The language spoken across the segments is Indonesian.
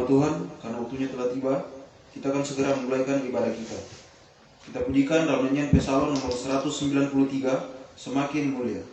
Tuhan, karena waktunya telah tiba, kita akan segera memulaikan ibadah kita. Kita pujikan dalam nyanyian Pesalon nomor 193, Semakin Mulia.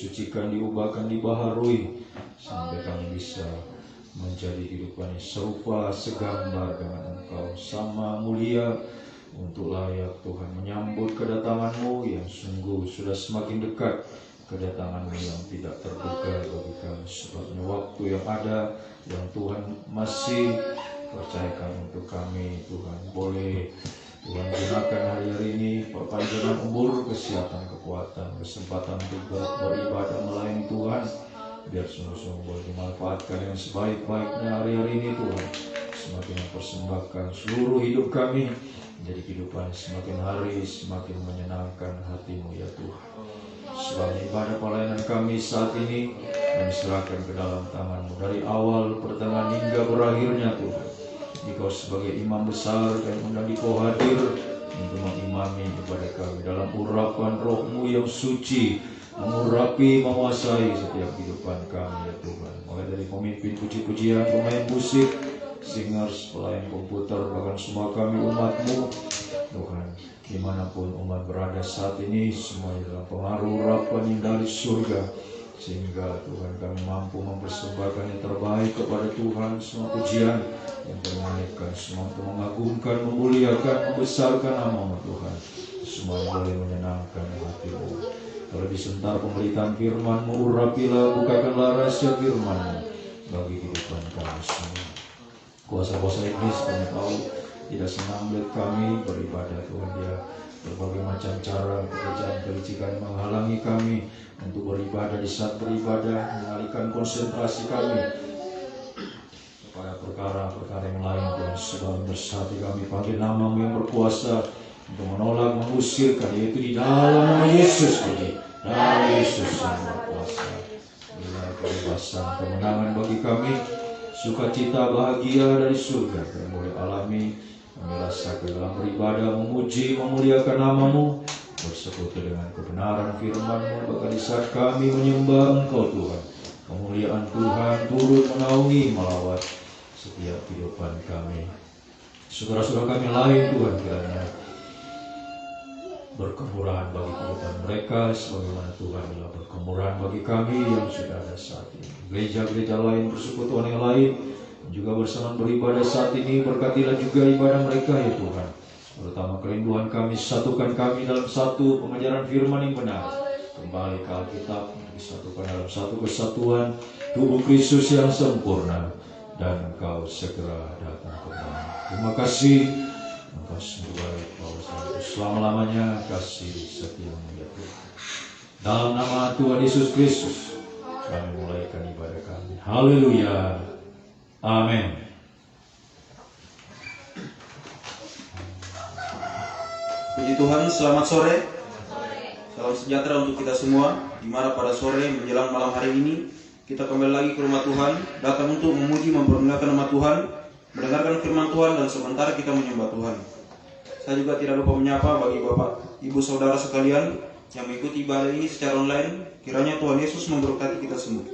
disucikan, diubahkan, dibaharui sampai kami bisa menjadi kehidupan yang serupa segambar dengan Engkau, sama mulia untuk layak Tuhan menyambut kedatangan-Mu yang sungguh sudah semakin dekat, kedatangan-Mu yang tidak terduga bagi kami. Sebabnya waktu yang ada yang Tuhan masih percayakan untuk kami, Tuhan boleh Tuhan gunakan hari-hari ini perpanjangan umur, kesehatan, kekuatan, kesempatan untuk beribadah melayani Tuhan, biar sungguh-sungguh boleh dimanfaatkan yang sebaik-baiknya hari-hari ini Tuhan. Semakin mempersembahkan seluruh hidup kami menjadi kehidupan semakin hari semakin menyenangkan hati-Mu ya Tuhan. Sebab ibadah pelayanan kami saat ini kami serahkan ke dalam tangan-Mu dari awal, pertengahan hingga berakhirnya Tuhan. Dikau sebagai imam besar dan undang Dikau hadir untuk mengimami ibadah kami dalam urapan Roh-Mu yang suci, mengurapi, menguasai setiap kehidupan kami ya Tuhan. Mulai dari pemimpin puji-pujian, pemain musik, singers, pelayan komputer, bahkan semua kami umat-Mu Tuhan, dimanapun umat berada saat ini, semuanya dalam pengaruh urapan yang dari surga, sehingga Tuhan kami mampu mempersembahkan yang terbaik kepada Tuhan. Semua pujian yang ternaikkan, semua untuk mengagungkan, memuliakan, membesarkan nama-Mu Tuhan, semuanya boleh menyenangkan hati-Mu. Terlebih sebentar pemberitaan firman-Mu, urapilah, bukakanlah rahasia firman-Mu bagi kehidupan kami semua. Kuasa-kuasa iblis kami tahu tidak senang melihat kami beribadah Tuhan. Dia berbagai macam cara, pekerjaan, kelicikan menghalangi kami untuk beribadah. Di saat beribadah mengalihkan konsentrasi kami kepada perkara-perkara yang lain. Tuhan, sebab bersatu kami panggil nama-Mu yang berkuasa untuk menolak, mengusirkan, yaitu di dalam nama Yesus. Nama Yesus yang berkuasa. Bila kebebasan, kemenangan bagi kami, sukacita, bahagia dari surga kami boleh alami. Kami rasakan dalam beribadah, memuji, memuliakan nama-Mu, bersekutu dengan kebenaran firman-Mu. Bahkan di saat kami menyembah Engkau Tuhan, kemuliaan Tuhan turut menaungi, melawat setiap kehidupan kami. Saudara-saudara kami lain Tuhan, kiranya berkemurahan bagi kehidupan mereka, sebagaimana Tuhan telah berkemurahan bagi kami yang sudah ada saat ini. Gereja-gereja lain, persekutuan yang lain juga bersama beribadah saat ini, berkatilah juga ibadah mereka ya Tuhan. Terutama kerinduan kami, satukan kami dalam satu pengajaran firman yang benar. Kembali ke Alkitab, disatukan dalam satu kesatuan tubuh Kristus yang sempurna, dan Engkau segera datang kembali. Terima kasih, Engkau sungguh baik, selama-lamanya kasih setia-Mu ya Tuhan. Dalam nama Tuhan Yesus Kristus kami mulaikan ibadah kami. Haleluya. Amin. Puji Tuhan, selamat sore. Salam sejahtera untuk kita semua, di mana pada sore menjelang malam hari ini kita kembali lagi ke rumah Tuhan, datang untuk memuji, mempermuliakan nama Tuhan, mendengarkan firman Tuhan, dan sementara kita menyembah Tuhan. Saya juga tidak lupa menyapa bagi Bapak, Ibu, Saudara sekalian yang mengikuti ibadah ini secara online. Kiranya Tuhan Yesus memberkati kita semua.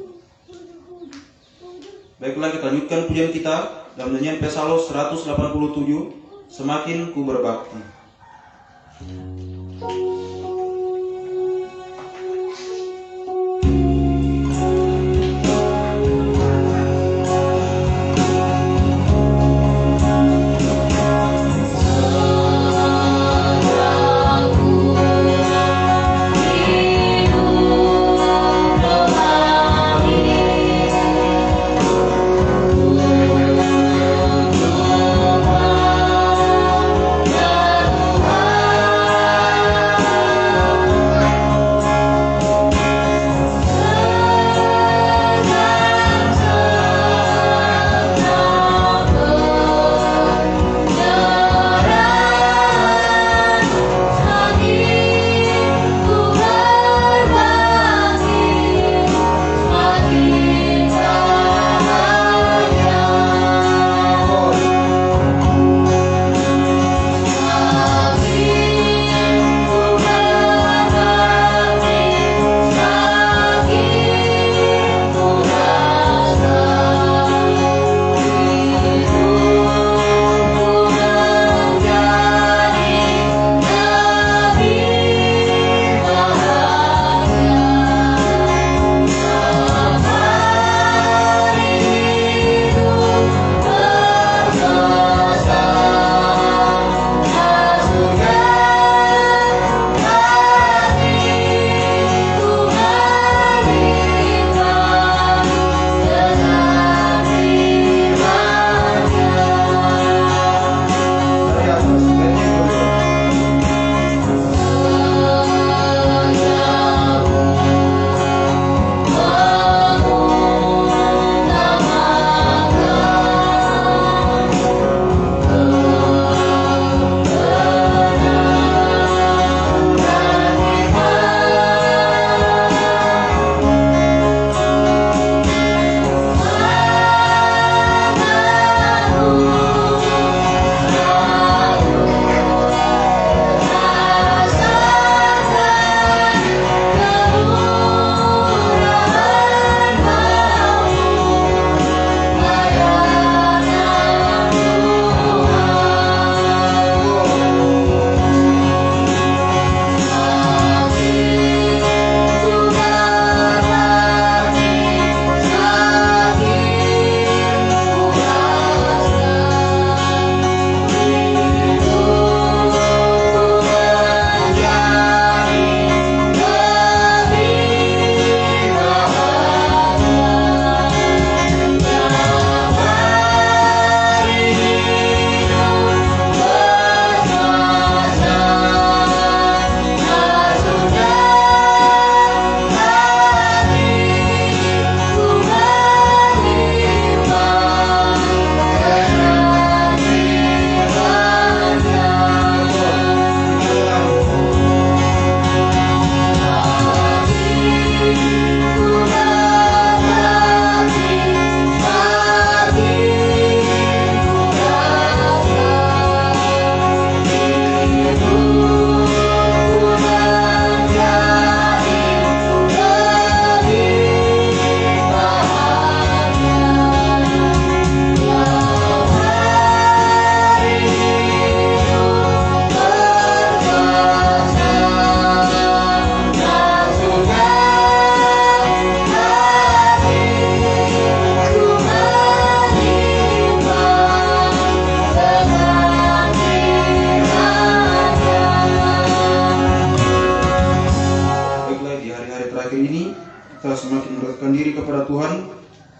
Baiklah, kita lanjutkan pujian kita dalam nyanyian Psalus 187, Semakin Ku Berbakti.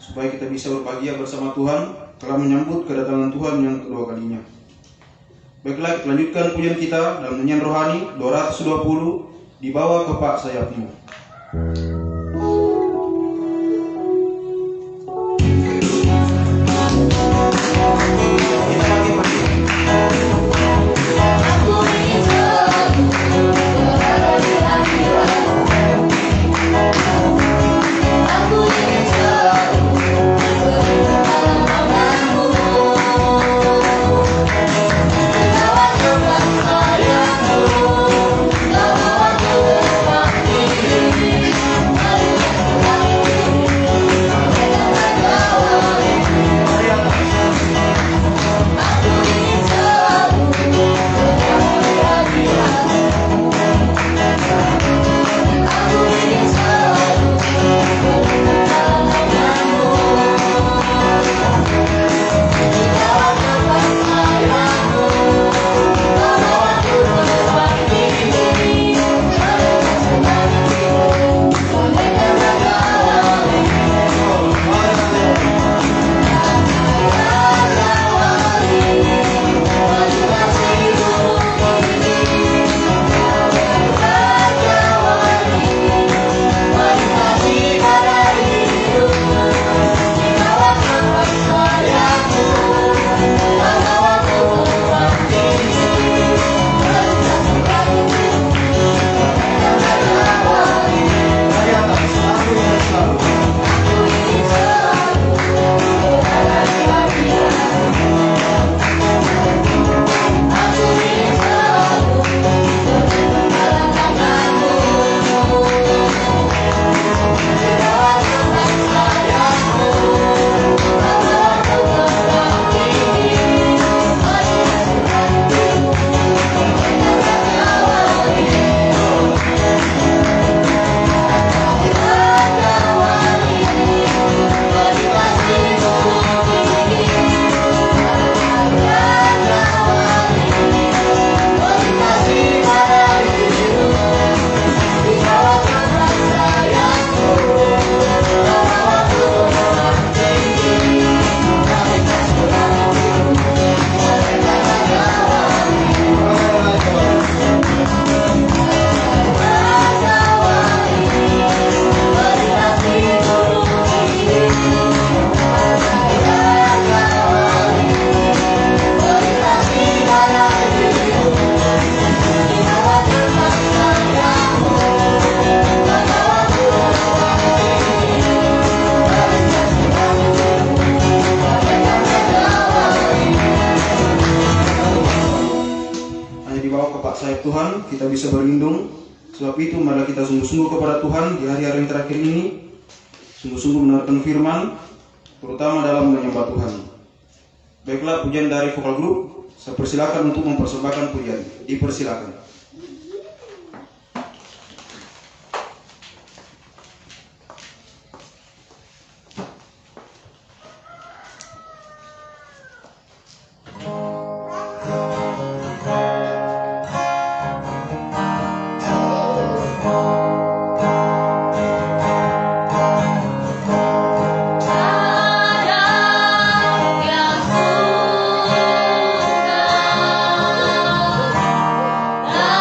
supaya kita bisa berbahagia bersama Tuhan telah menyambut kedatangan Tuhan yang kedua kalinya. Baiklah, kita lanjutkan pujian kita dalam nyanyian rohani 220, Dibawa ke Pak Sayapmu. Tuhan, kita bisa berlindung. Sebab itu mari kita sungguh-sungguh kepada Tuhan di hari-hari yang terakhir ini, sungguh-sungguh mendengarkan firman, terutama dalam menyembah Tuhan. Baiklah, pujian dari vokal group, saya persilakan untuk mempersembahkan pujian. Dipersilakan. Ah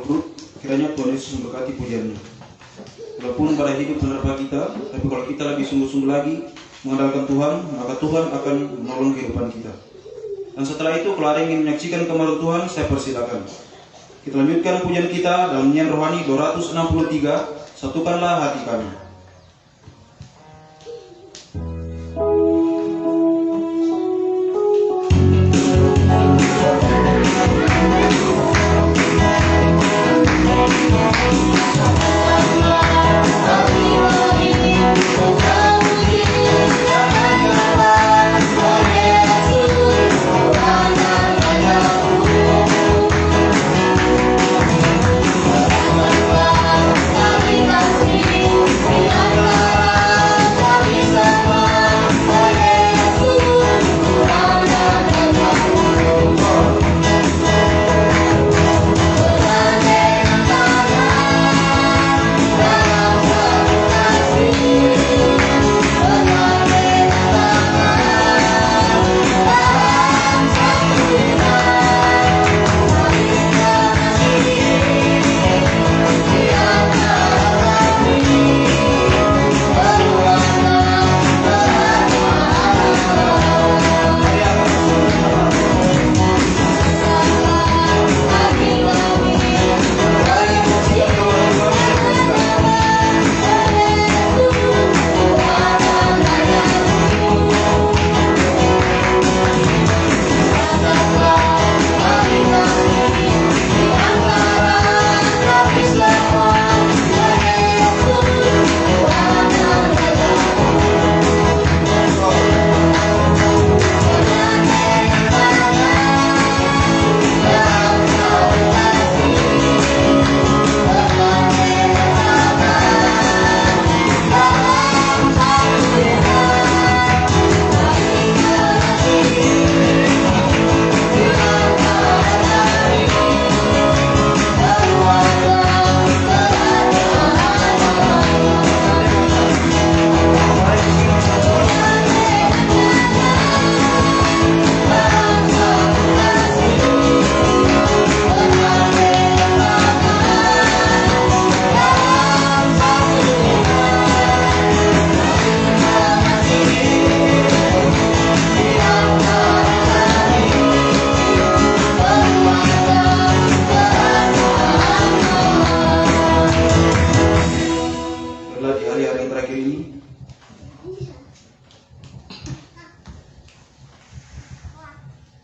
perut, kiranya Tuhan Yesus memberkati pujiannya. Walaupun pada hidup menerpa kita, tapi kalau kita lebih sungguh-sungguh lagi mengandalkan Tuhan, maka Tuhan akan menolong kehidupan kita. Dan setelah itu, kalau ada yang ingin menyaksikan kemuliaan Tuhan, saya persilakan. Kita lanjutkan pujian kita dalam nyanyian rohani 263, Satukanlah Hati Kami.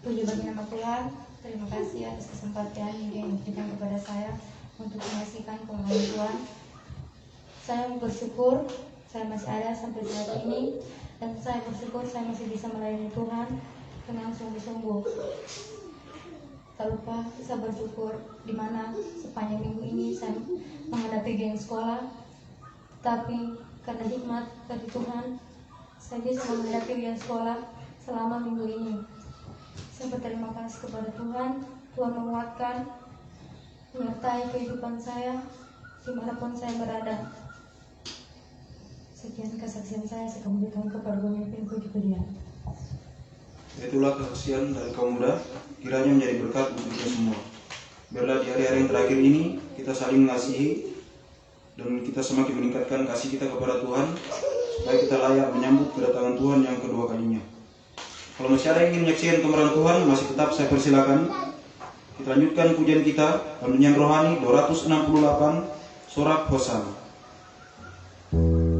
Puji bagi nama Tuhan, terima kasih atas kesempatan yang Dia berikan kepada saya untuk menyaksikan kemuliaan Tuhan. Saya bersyukur saya masih ada sampai saat ini, dan saya bersyukur saya masih bisa melayani Tuhan dengan sungguh-sungguh. Tak lupa saya bersyukur di mana sepanjang minggu ini saya menghadapi geng sekolah, tapi karena hikmat dari Tuhan saya bisa menghadapi geng sekolah selama minggu ini. Saya berterima kasih kepada Tuhan. Tuhan menguatkan, menyertai kehidupan saya dimanapun saya berada. Sekian kesaksian saya kembalikan kepada pemimpin puji-pujian. Itulah kesaksian dari kaum muda, kiranya menjadi berkat untuk kita semua. Biarlah di hari-hari yang terakhir ini kita saling mengasihi dan kita semakin meningkatkan kasih kita kepada Tuhan, supaya kita layak menyambut kedatangan Tuhan yang kedua kalinya. Kalau masih ada yang ingin menyaksikan kemuliaan Tuhan, masih tetap saya persilakan. Kita lanjutkan pujian kita dalam nyanyian rohani 268, Sorak Hosana. Thank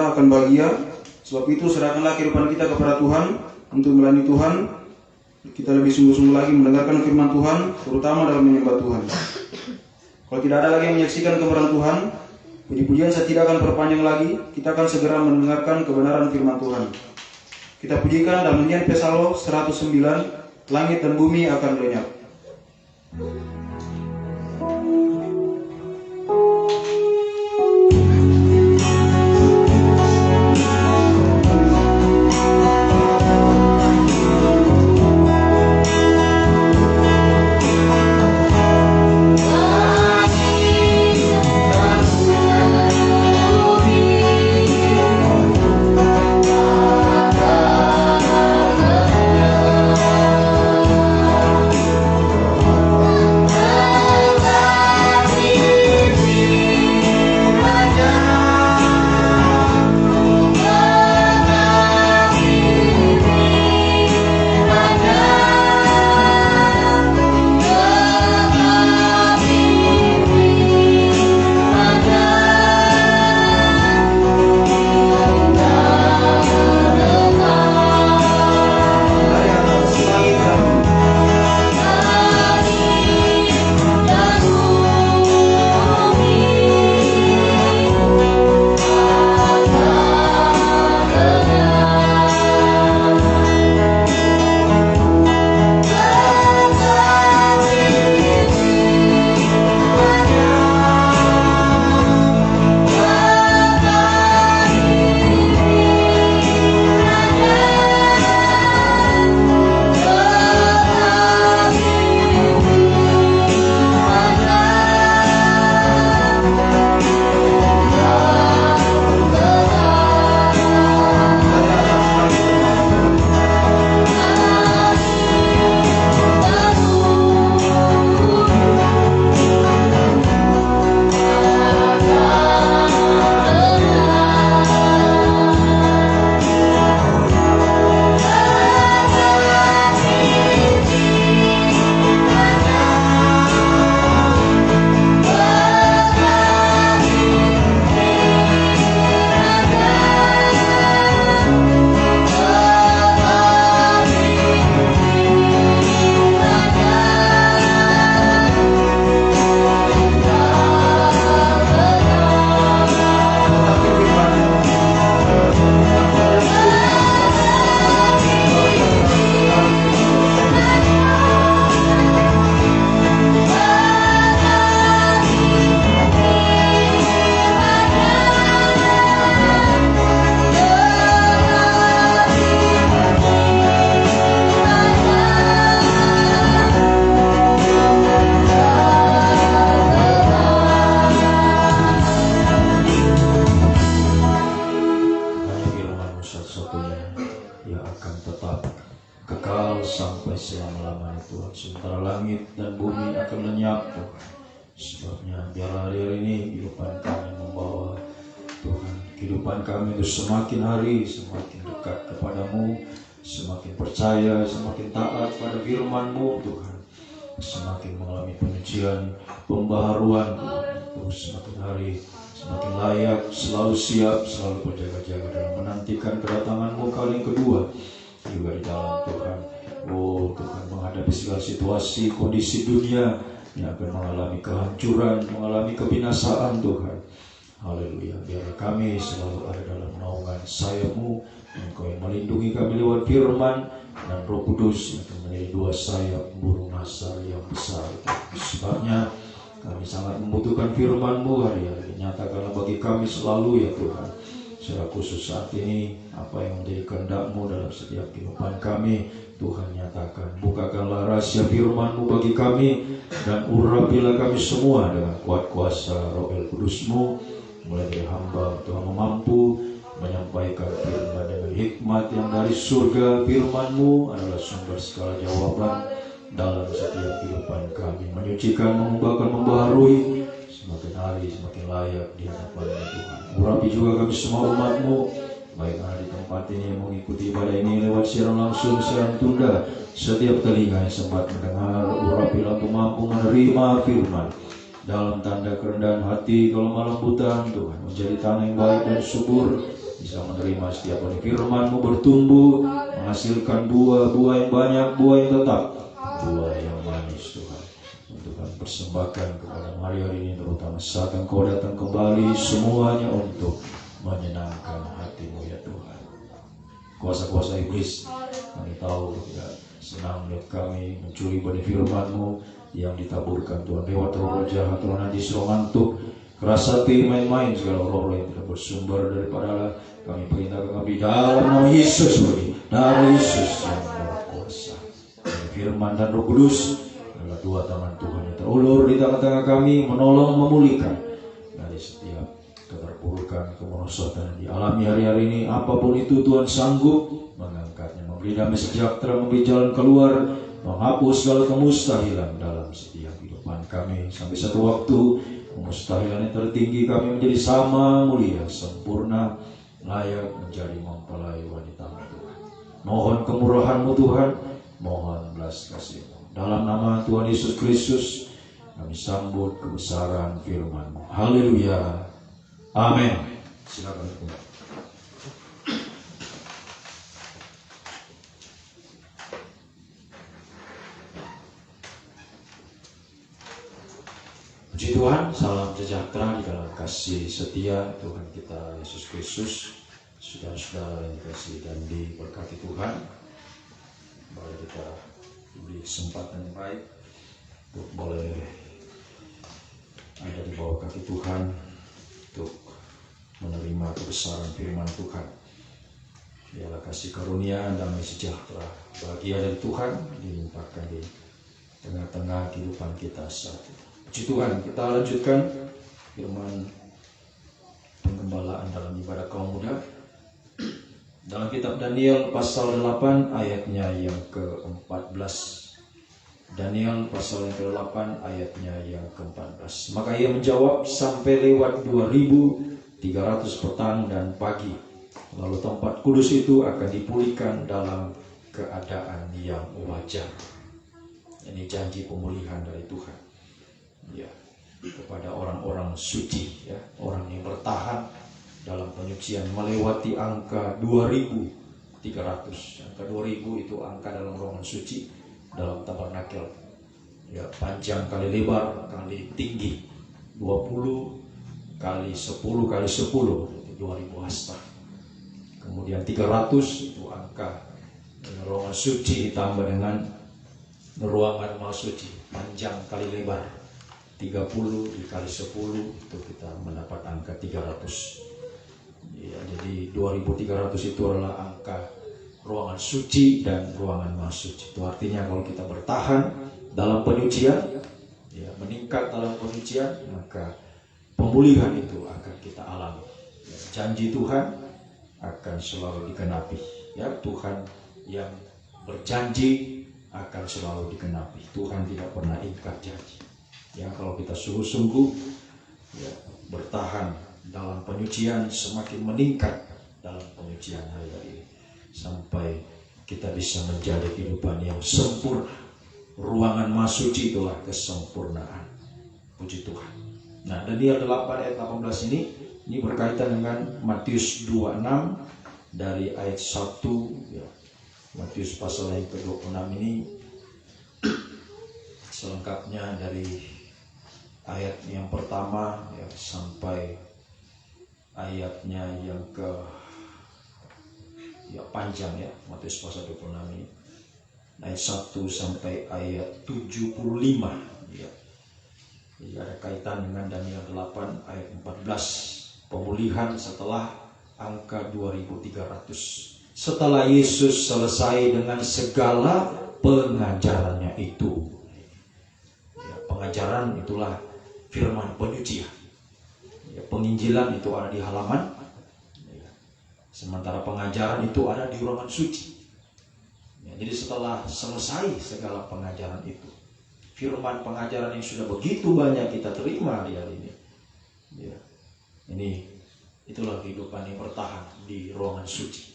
Allah akan bahagia. Sebab itu serahkanlah kehidupan kita kepada Tuhan untuk melayani Tuhan. Kita lebih sungguh-sungguh lagi mendengarkan firman Tuhan, terutama dalam menyembah Tuhan. Kalau tidak ada lagi yang menyaksikan kebenaran Tuhan, puji-pujian saya tidak akan perpanjang lagi. Kita akan segera mendengarkan kebenaran firman Tuhan. Kita pujikan dalam nyanyian Psalm 109, langit dan bumi akan lenyap. Semakin hari semakin dekat kepadamu, semakin percaya, semakin taat pada firman-Mu Tuhan, semakin mengalami penyucian, pembaharuan Tuhan, semakin hari semakin layak, selalu siap, selalu berjaga-jaga dalam menantikan kedatangan-Mu kali yang kedua juga di dalam Tuhan. Oh Tuhan, menghadapi segala situasi, kondisi dunia yang akan mengalami kehancuran, mengalami kebinasaan Tuhan. Haleluya, biar kami selalu ada dalam naungan sayap-Mu, Engkau yang melindungi kami lewat firman, dan Roh Kudus yang akan menjadi dua sayap burung nasar yang besar. Sebabnya kami sangat membutuhkan firman-Mu hari-hari. Nyatakanlah bagi kami selalu ya Tuhan, secara khusus saat ini apa yang menjadi kehendak-Mu dalam setiap kehidupan kami. Tuhan nyatakan, bukakanlah rahasia firman-Mu bagi kami, dan urapilah kami semua dengan kuat kuasa Roh Kudus-Mu. Mulai dari hamba Tuhan mampu menyampaikan firman dengan hikmat yang dari surga. Firman-Mu adalah sumber segala jawaban dalam setiap kehidupan kami, menyucikan, mengubahkan, membaharui, semakin hari semakin layak di hadapan-Mu Tuhan. Urapi juga kami semua umat-Mu, baik ada di tempat ini yang mengikuti ibadah ini lewat siaran langsung, siaran tunda, setiap telinga yang sempat mendengar. Urapilah untuk mampu menerima firman dalam tanda kerendahan hati, kalau malam buta Tuhan, menjadi tanah yang baik dan subur, bisa menerima setiap benih firman-Mu bertumbuh, menghasilkan buah-buah yang banyak, buah yang tetap, buah yang manis Tuhan. Untuk kami persembahkan kepada hari ini, terutama saat Engkau datang kembali, semuanya untuk menyenangkan hati-Mu ya Tuhan. Kuasa-kuasa iblis, kami tahu tidak senang melihat kami mencuri benih firman-Mu yang ditaburkan Tuhan lewat roh jahat, roh najis, roh ngantuk, keras hati, main-main, segala roh yang tidak bersumber daripada Allah. Kami perintahkan kami dalam nama Yesus, darah Yesus yang berkuasa. Firman dan Roh Kudus adalah dua tangan Tuhan yang terulur di tengah-tengah kami, menolong, memulihkan dari setiap keterpurukan, kemerosotan yang dialami hari-hari ini. Apapun itu Tuhan sanggup mengangkatnya, memberi damai sejahtera, memberi jalan keluar, menghapus segala kemustahilan dalam setiap kehidupan kami. Sampai satu waktu kemustahilan yang tertinggi kami menjadi sama mulia, sempurna, layak menjadi mempelai wanita Tuhan. Mohon kemurahan-Mu Tuhan, mohon belas kasih-Mu. Dalam nama Tuhan Yesus Kristus kami sambut kebesaran firman-Mu. Haleluya. Amin. Silakan Tuhan. Puji Tuhan, salam sejahtera di dalam kasih setia Tuhan kita Yesus Kristus. Saudara-saudara yang dikasihi dan diberkati Tuhan, boleh kita diberi kesempatan yang baik untuk boleh ada di bawah kaki Tuhan untuk menerima kebesaran firman Tuhan. Biarlah kasih karunia, damai sejahtera, bahagia dari Tuhan dilimpahkan di tengah-tengah kehidupan kita saat ini. Puji Tuhan, kita lanjutkan firman penggembalaan dalam ibadah kaum muda dalam kitab Daniel pasal 8 ayatnya yang ke-14. Daniel pasal yang ke-8 ayatnya yang ke-14. Maka ia menjawab, sampai lewat 2300 petang dan pagi, lalu tempat kudus itu akan dipulihkan dalam keadaan yang wajar. Ini janji pemulihan dari Tuhan, ya, kepada orang-orang suci, ya, orang yang bertahan dalam penyucian melewati angka 2300. Angka 2000 itu angka dalam ruangan suci dalam tabernakel, ya, panjang kali lebar kali tinggi, 20 kali 10 kali 10 itu 2000 hasta. Kemudian 300 itu angka ruangan suci ditambah dengan ruangan maha suci, panjang kali lebar 30 dikali 10 itu kita mendapat angka 300. Ya, jadi 2300 itu adalah angka ruangan suci dan ruangan maha suci. Itu artinya kalau kita bertahan dalam penyucian, ya, meningkat dalam penyucian, maka pemulihan itu akan kita alami. Ya, janji Tuhan akan selalu digenapi. Ya, Tuhan yang berjanji akan selalu digenapi. Tuhan tidak pernah ingkar janji. Ya, kalau kita sungguh-sungguh, ya, bertahan dalam penyucian, semakin meningkat dalam penyucian hari-hari ini, sampai kita bisa menjadi kehidupan yang sempurna. Ruangan maha suci itulah kesempurnaan. Puji Tuhan. Nah, Daniel 8 ayat 18 ini berkaitan dengan Matius 26 dari ayat 1, ya. Matius pasal yang ke-26 ini selengkapnya dari ayat yang pertama, ya, sampai ayatnya yang ke, ya, panjang, ya, Matius pasal 26 ini ayat 1 sampai ayat 75, ya. Jadi ada kaitan dengan Daniel 8 ayat 14, pemulihan setelah angka 2300. Setelah Yesus selesai dengan segala pengajarannya itu, ya, pengajaran itulah firman penyucian. Ya, penginjilan itu ada di halaman, ya, sementara pengajaran itu ada di ruangan suci. Ya, jadi setelah selesai segala pengajaran itu, firman pengajaran yang sudah begitu banyak kita terima di hari ini, ya, itulah kehidupan yang bertahan di ruangan suci.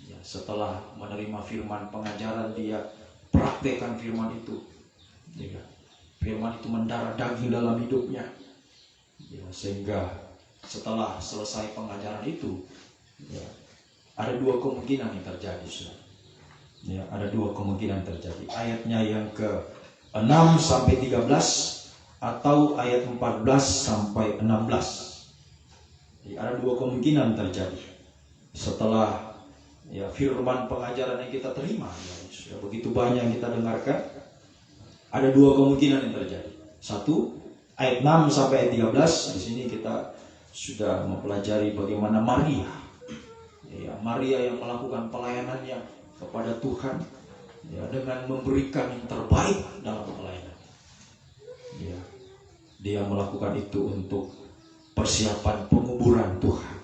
Ya, setelah menerima firman pengajaran, dia praktekkan firman itu, ya, firman itu mendarah daging dalam hidupnya. Ya, sehingga setelah selesai pengajaran itu, Ada dua kemungkinan yang terjadi, saudara. Ya, ada dua kemungkinan terjadi. Ayatnya yang ke-6 sampai 13 atau ayat 14 sampai 16. Ya, ada dua kemungkinan terjadi. Setelah firman pengajaran yang kita terima, sudah begitu banyak yang kita dengarkan, ada dua kemungkinan yang terjadi. Satu, ayat 6 sampai ayat 13, di sini kita sudah mempelajari bagaimana Maria. Maria yang melakukan pelayanannya kepada Tuhan dengan memberikan yang terbaik dalam pelayanan. Dia melakukan itu untuk persiapan penguburan Tuhan.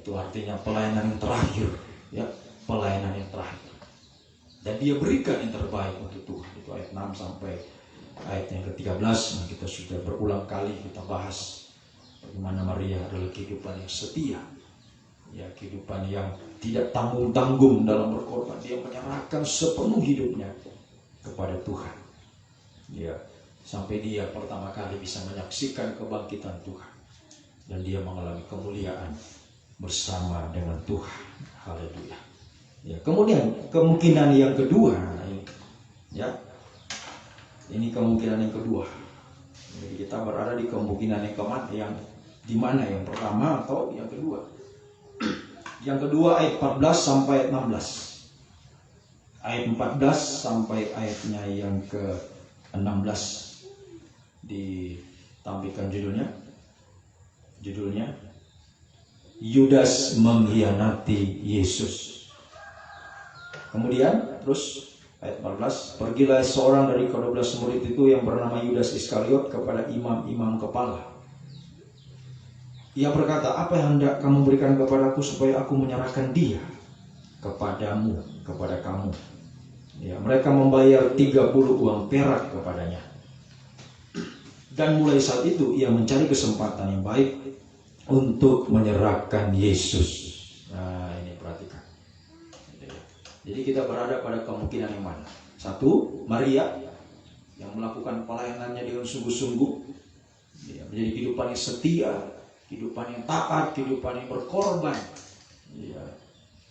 Itu artinya pelayanan yang terakhir, pelayanan yang terakhir. Dan dia berikan yang terbaik untuk Tuhan. Itu ayat 6 sampai ayat yang ke-13. Kita sudah berulang kali kita bahas bagaimana Maria adalah kehidupan yang setia. Kehidupan yang tidak tanggung-tanggung dalam berkorban. Dia menyerahkan sepenuh hidupnya kepada Tuhan. Sampai dia pertama kali bisa menyaksikan kebangkitan Tuhan. Dan dia mengalami kemuliaan bersama dengan Tuhan. Haleluya. Kemudian kemungkinan yang kedua, ini kemungkinan yang kedua. Jadi kita berada di kemungkinan yang di mana, yang pertama atau yang kedua? Yang kedua ayat 14 sampai ayat 16. Ayat 14 sampai ayatnya yang ke-16 ditampilkan judulnya Yudas mengkhianati Yesus. Kemudian terus ayat 14, pergilah seorang dari ke-12 murid itu yang bernama Yudas Iskariot kepada imam-imam kepala. Ia berkata, apa yang hendak kamu berikan kepadaku supaya aku menyerahkan dia kepadamu, kepada kamu? Mereka membayar 30 uang perak kepadanya. Dan mulai saat itu ia mencari kesempatan yang baik untuk menyerahkan Yesus. Nah, ini perhatikan. Jadi kita berada pada kemungkinan yang mana? Satu, Maria yang melakukan pelayanannya dengan sungguh-sungguh, menjadi kehidupan yang setia, kehidupan yang taat, kehidupan yang berkorban,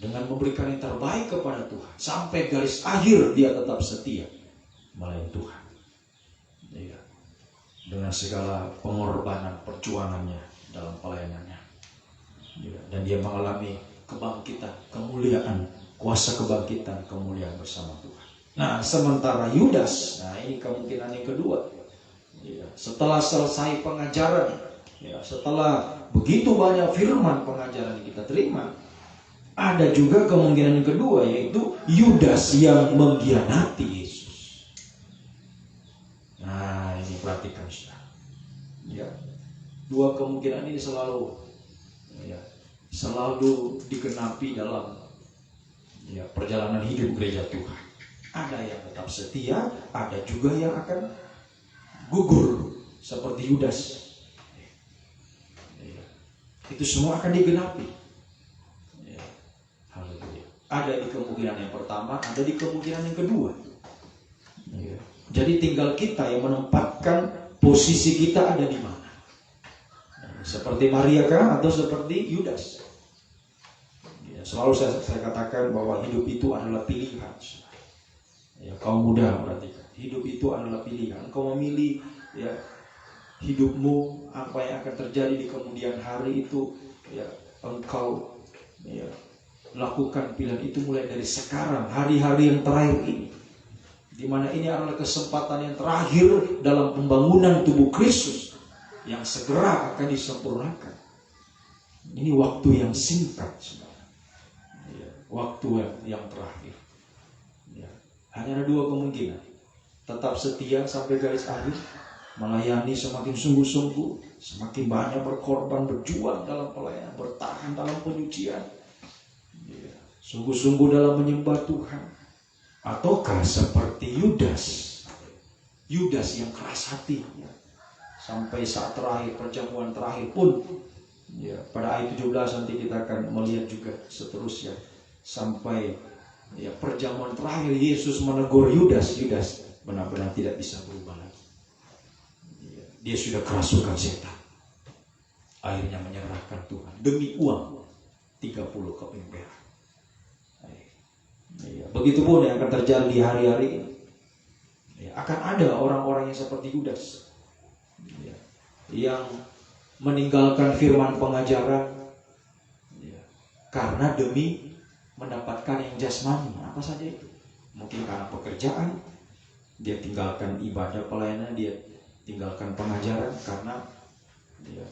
dengan memberikan yang terbaik kepada Tuhan. Sampai garis akhir dia tetap setia melayani Tuhan. Dengan segala pengorbanan, perjuangannya dalam pelayanannya. Dan dia mengalami kebangkitan, kemuliaan, kuasa kebangkitan, kemuliaan bersama Tuhan. Nah, sementara Yudas, ini kemungkinan yang kedua. Setelah selesai pengajaran, setelah begitu banyak firman pengajaran yang kita terima, ada juga kemungkinan yang kedua, yaitu Yudas yang mengkhianati Yesus. Nah, ini perhatikan, saudara. Dua kemungkinan ini selalu digenapi dalam perjalanan hidup gereja Tuhan. Ada yang tetap setia, ada juga yang akan gugur seperti Yudas. Itu semua akan digenapi. Ada di kemungkinan yang pertama, ada di kemungkinan yang kedua. Jadi tinggal kita yang menempatkan posisi kita ada di mana. Seperti Maria kah atau seperti Yudas? Selalu saya katakan bahwa hidup itu adalah pilihan. Kaum muda perhatikan, hidup itu adalah pilihan. Engkau memilih hidupmu, apa yang akan terjadi di kemudian hari itu, engkau lakukan pilihan itu mulai dari sekarang, hari-hari yang terakhir ini, di mana ini adalah kesempatan yang terakhir dalam pembangunan tubuh Kristus yang segera akan disempurnakan. Ini waktu yang singkat, waktu yang terakhir. Hanya ada dua kemungkinan: tetap setia sampai garis akhir, melayani semakin sungguh-sungguh, semakin banyak berkorban, berjuang dalam pelayanan, bertahan dalam penyucian, sungguh-sungguh dalam menyembah Tuhan. Ataukah seperti Yudas yang keras hati, sampai saat terakhir, perjamuan terakhir pun, pada ayat 17 nanti kita akan melihat juga seterusnya, sampai perjamuan terakhir Yesus menegur Yudas benar-benar tidak bisa berubah lagi. Dia sudah kerasukan setan, akhirnya menyerahkan Tuhan demi uang 30 keping perak. Ya, begitupun yang akan terjadi di hari-hari ini. Ya, akan ada orang-orang yang seperti Yudas, ya, yang meninggalkan firman pengajaran, ya, karena demi mendapatkan yang jasmani, apa saja itu. Mungkin karena pekerjaan, dia tinggalkan ibadah pelayanan, dia tinggalkan pengajaran karena ya,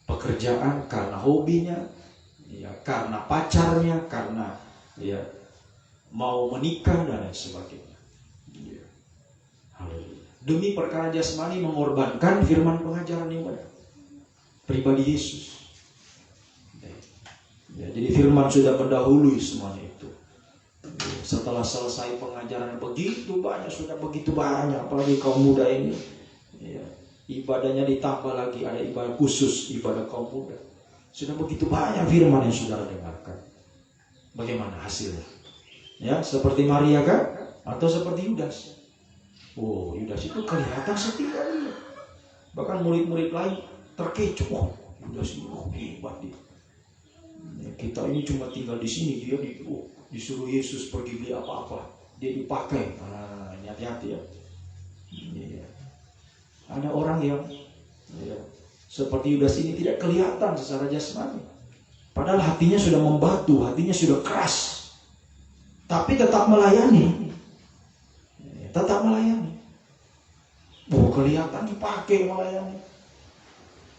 pekerjaan, karena hobinya, ya, karena pacarnya, karena ya, mau menikah dan lain sebagainya. Ya. Haleluya. Demi perkara jasmani mengorbankan firman pengajaran yang benar, pribadi Yesus. Ya, jadi firman sudah mendahului semuanya itu. Ya, setelah selesai pengajaran begitu banyak, sudah begitu banyak, apalagi kaum muda ini. Ya, ibadahnya ditambah lagi, ada ibadah khusus, ibadah kaum muda. Sudah begitu banyak firman yang sudah dengarkan. Bagaimana hasilnya? Ya, seperti Maria kan? Atau seperti Yudas? Oh, Yudas itu kelihatan setia dia. Bahkan murid-murid lain terkecoh. Oh, Yudas ini hebat dia. Ya, kita ini cuma tinggal di sini, dia disuruh Yesus pergi beli apa-apa, dia dipakai. Nah, ini hati-hati ya. Ya. Ada orang yang ya, seperti Yudas ini tidak kelihatan secara jasmani, padahal hatinya sudah membatu, hatinya sudah keras, tapi tetap melayani. Tetap melayani. Oh, kelihatan dipakai melayani,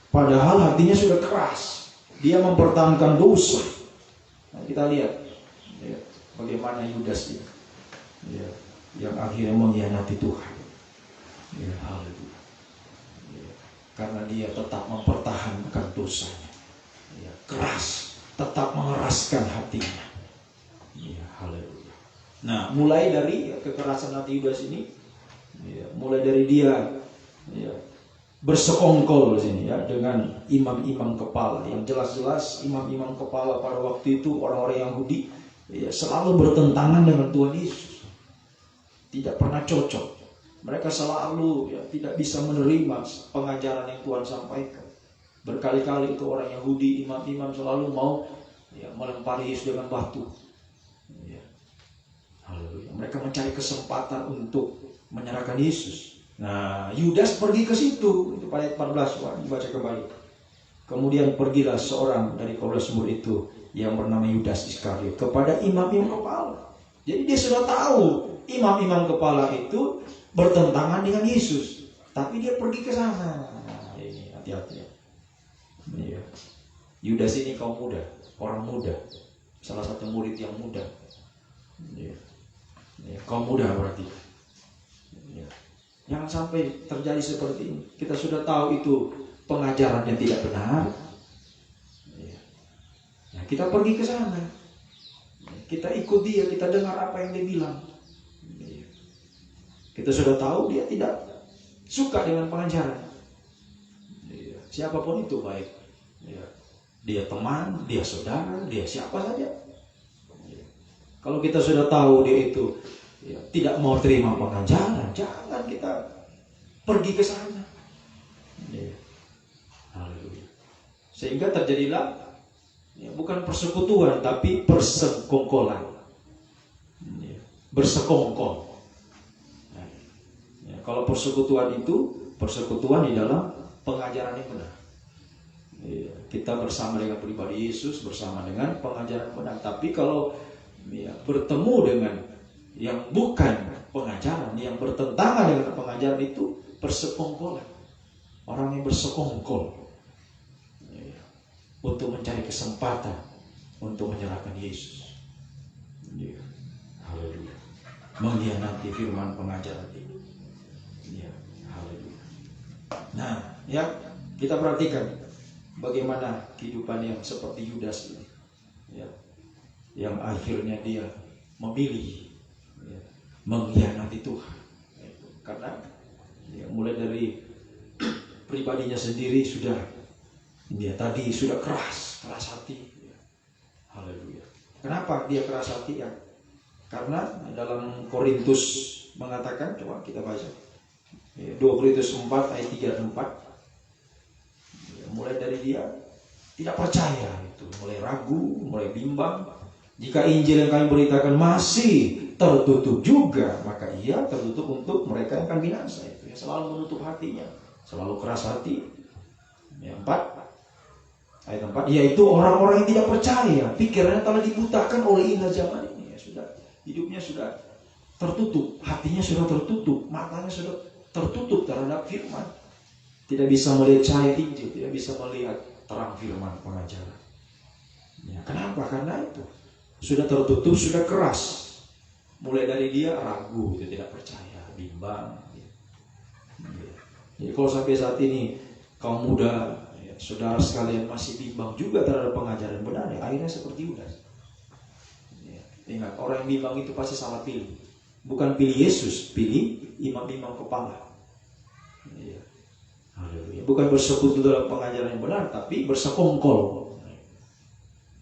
padahal hatinya sudah keras. Dia mempertahankan dosa. Nah, kita lihat ya, bagaimana Yudas ini ya, yang akhirnya mengkhianati Tuhan. Ya, haleluya. Ya, karena dia tetap mempertahankan dosanya. Ya, keras, tetap mengeraskan hatinya. Ya, haleluya. Nah, mulai dari kekerasan hati Yudas ini, ya, mulai dari dia ya, bersekongkol di sini ya dengan imam-imam kepala, yang jelas-jelas imam-imam kepala pada waktu itu orang-orang Yahudi ya, selalu bertentangan dengan Tuhan Yesus, tidak pernah cocok. Mereka selalu ya, tidak bisa menerima pengajaran yang Tuhan sampaikan. Berkali-kali itu orang Yahudi, imam-imam selalu mau ya, melempari Yesus dengan batu. Mereka mencari kesempatan untuk menyerahkan Yesus. Nah, Yudas pergi ke situ. Itu ayat 14, Wah, dibaca kembali. Kemudian pergilah seorang dari kaum murid itu yang bernama Yudas Iskariot kepada imam-imam kepala. Jadi dia sudah tahu imam-imam kepala itu bertentangan dengan Yesus, tapi dia pergi ke sana. Nah, ini hati-hati ya. Iya. Yudas ini kaum muda, orang muda, salah satu murid yang muda. Iya. Ya, kaum muda berarti ya. Jangan sampai terjadi seperti ini. Kita sudah tahu itu pengajaran yang tidak benar ya. Ya, kita pergi ke sana ya, kita ikut dia, kita dengar apa yang dia bilang ya. Kita sudah tahu dia tidak suka dengan pengajaran ya. Siapapun itu, baik ya, dia teman, dia saudara, dia siapa saja. Kalau kita sudah tahu dia itu ya, tidak mau terima pengajaran, jangan kita pergi ke sana. Ya. Haleluya. Sehingga terjadilah ya, bukan persekutuan tapi persekongkolan. Ya. Bersekongkol. Nah, ya, kalau persekutuan itu persekutuan di dalam pengajaran yang benar. Ya, kita bersama dengan pribadi Yesus, bersama dengan pengajaran benar. Tapi kalau ya, bertemu dengan yang bukan pengajaran, yang bertentangan dengan pengajaran, itu persekongkolan. Orang yang bersekongkol ya, untuk mencari kesempatan untuk menyerahkan Yesus ya. Haleluya. Mengkhianati firman pengajaran ini ya. Haleluya. Nah ya, kita perhatikan bagaimana kehidupan yang seperti Yudas ini ya, yang akhirnya dia memilih ya, mengkhianati Tuhan ya, karena ya, mulai dari pribadinya sendiri sudah dia tadi sudah keras hati ya. Haleluya. Kenapa dia keras hati ya? Karena dalam Korintus mengatakan, coba kita baca ya, 2 Korintus 4 ayat 3 dan 4 ya, mulai dari dia tidak percaya itu mulai ragu, mulai bimbang. Jika Injil yang kami beritakan masih tertutup juga, maka ia tertutup untuk mereka yang akan binasa. Itu yang selalu menutup hatinya, selalu keras hati. Yang 4, ayat 4, yaitu orang-orang yang tidak percaya, pikirannya telah dibutakan oleh indah zaman ini. Ya sudah, hidupnya sudah tertutup, hatinya sudah tertutup, matanya sudah tertutup terhadap firman. Tidak bisa melihat cahaya Injil, tidak bisa melihat terang firman pengajaran. Ya, kenapa? Karena itu sudah tertutup, sudah keras. Mulai dari dia ragu, dia tidak percaya, bimbang. Ya. Jadi kalau sampai saat ini kaum muda, ya, saudara sekalian masih bimbang juga terhadap pengajaran benar, ya, akhirnya seperti Yudas. Ya, ingat, orang yang bimbang itu pasti salah pilih. Bukan pilih Yesus, pilih imam-imam kepala. Ya. Haleluya. Bukan bersekutu dalam pengajaran yang benar, tapi bersekongkol.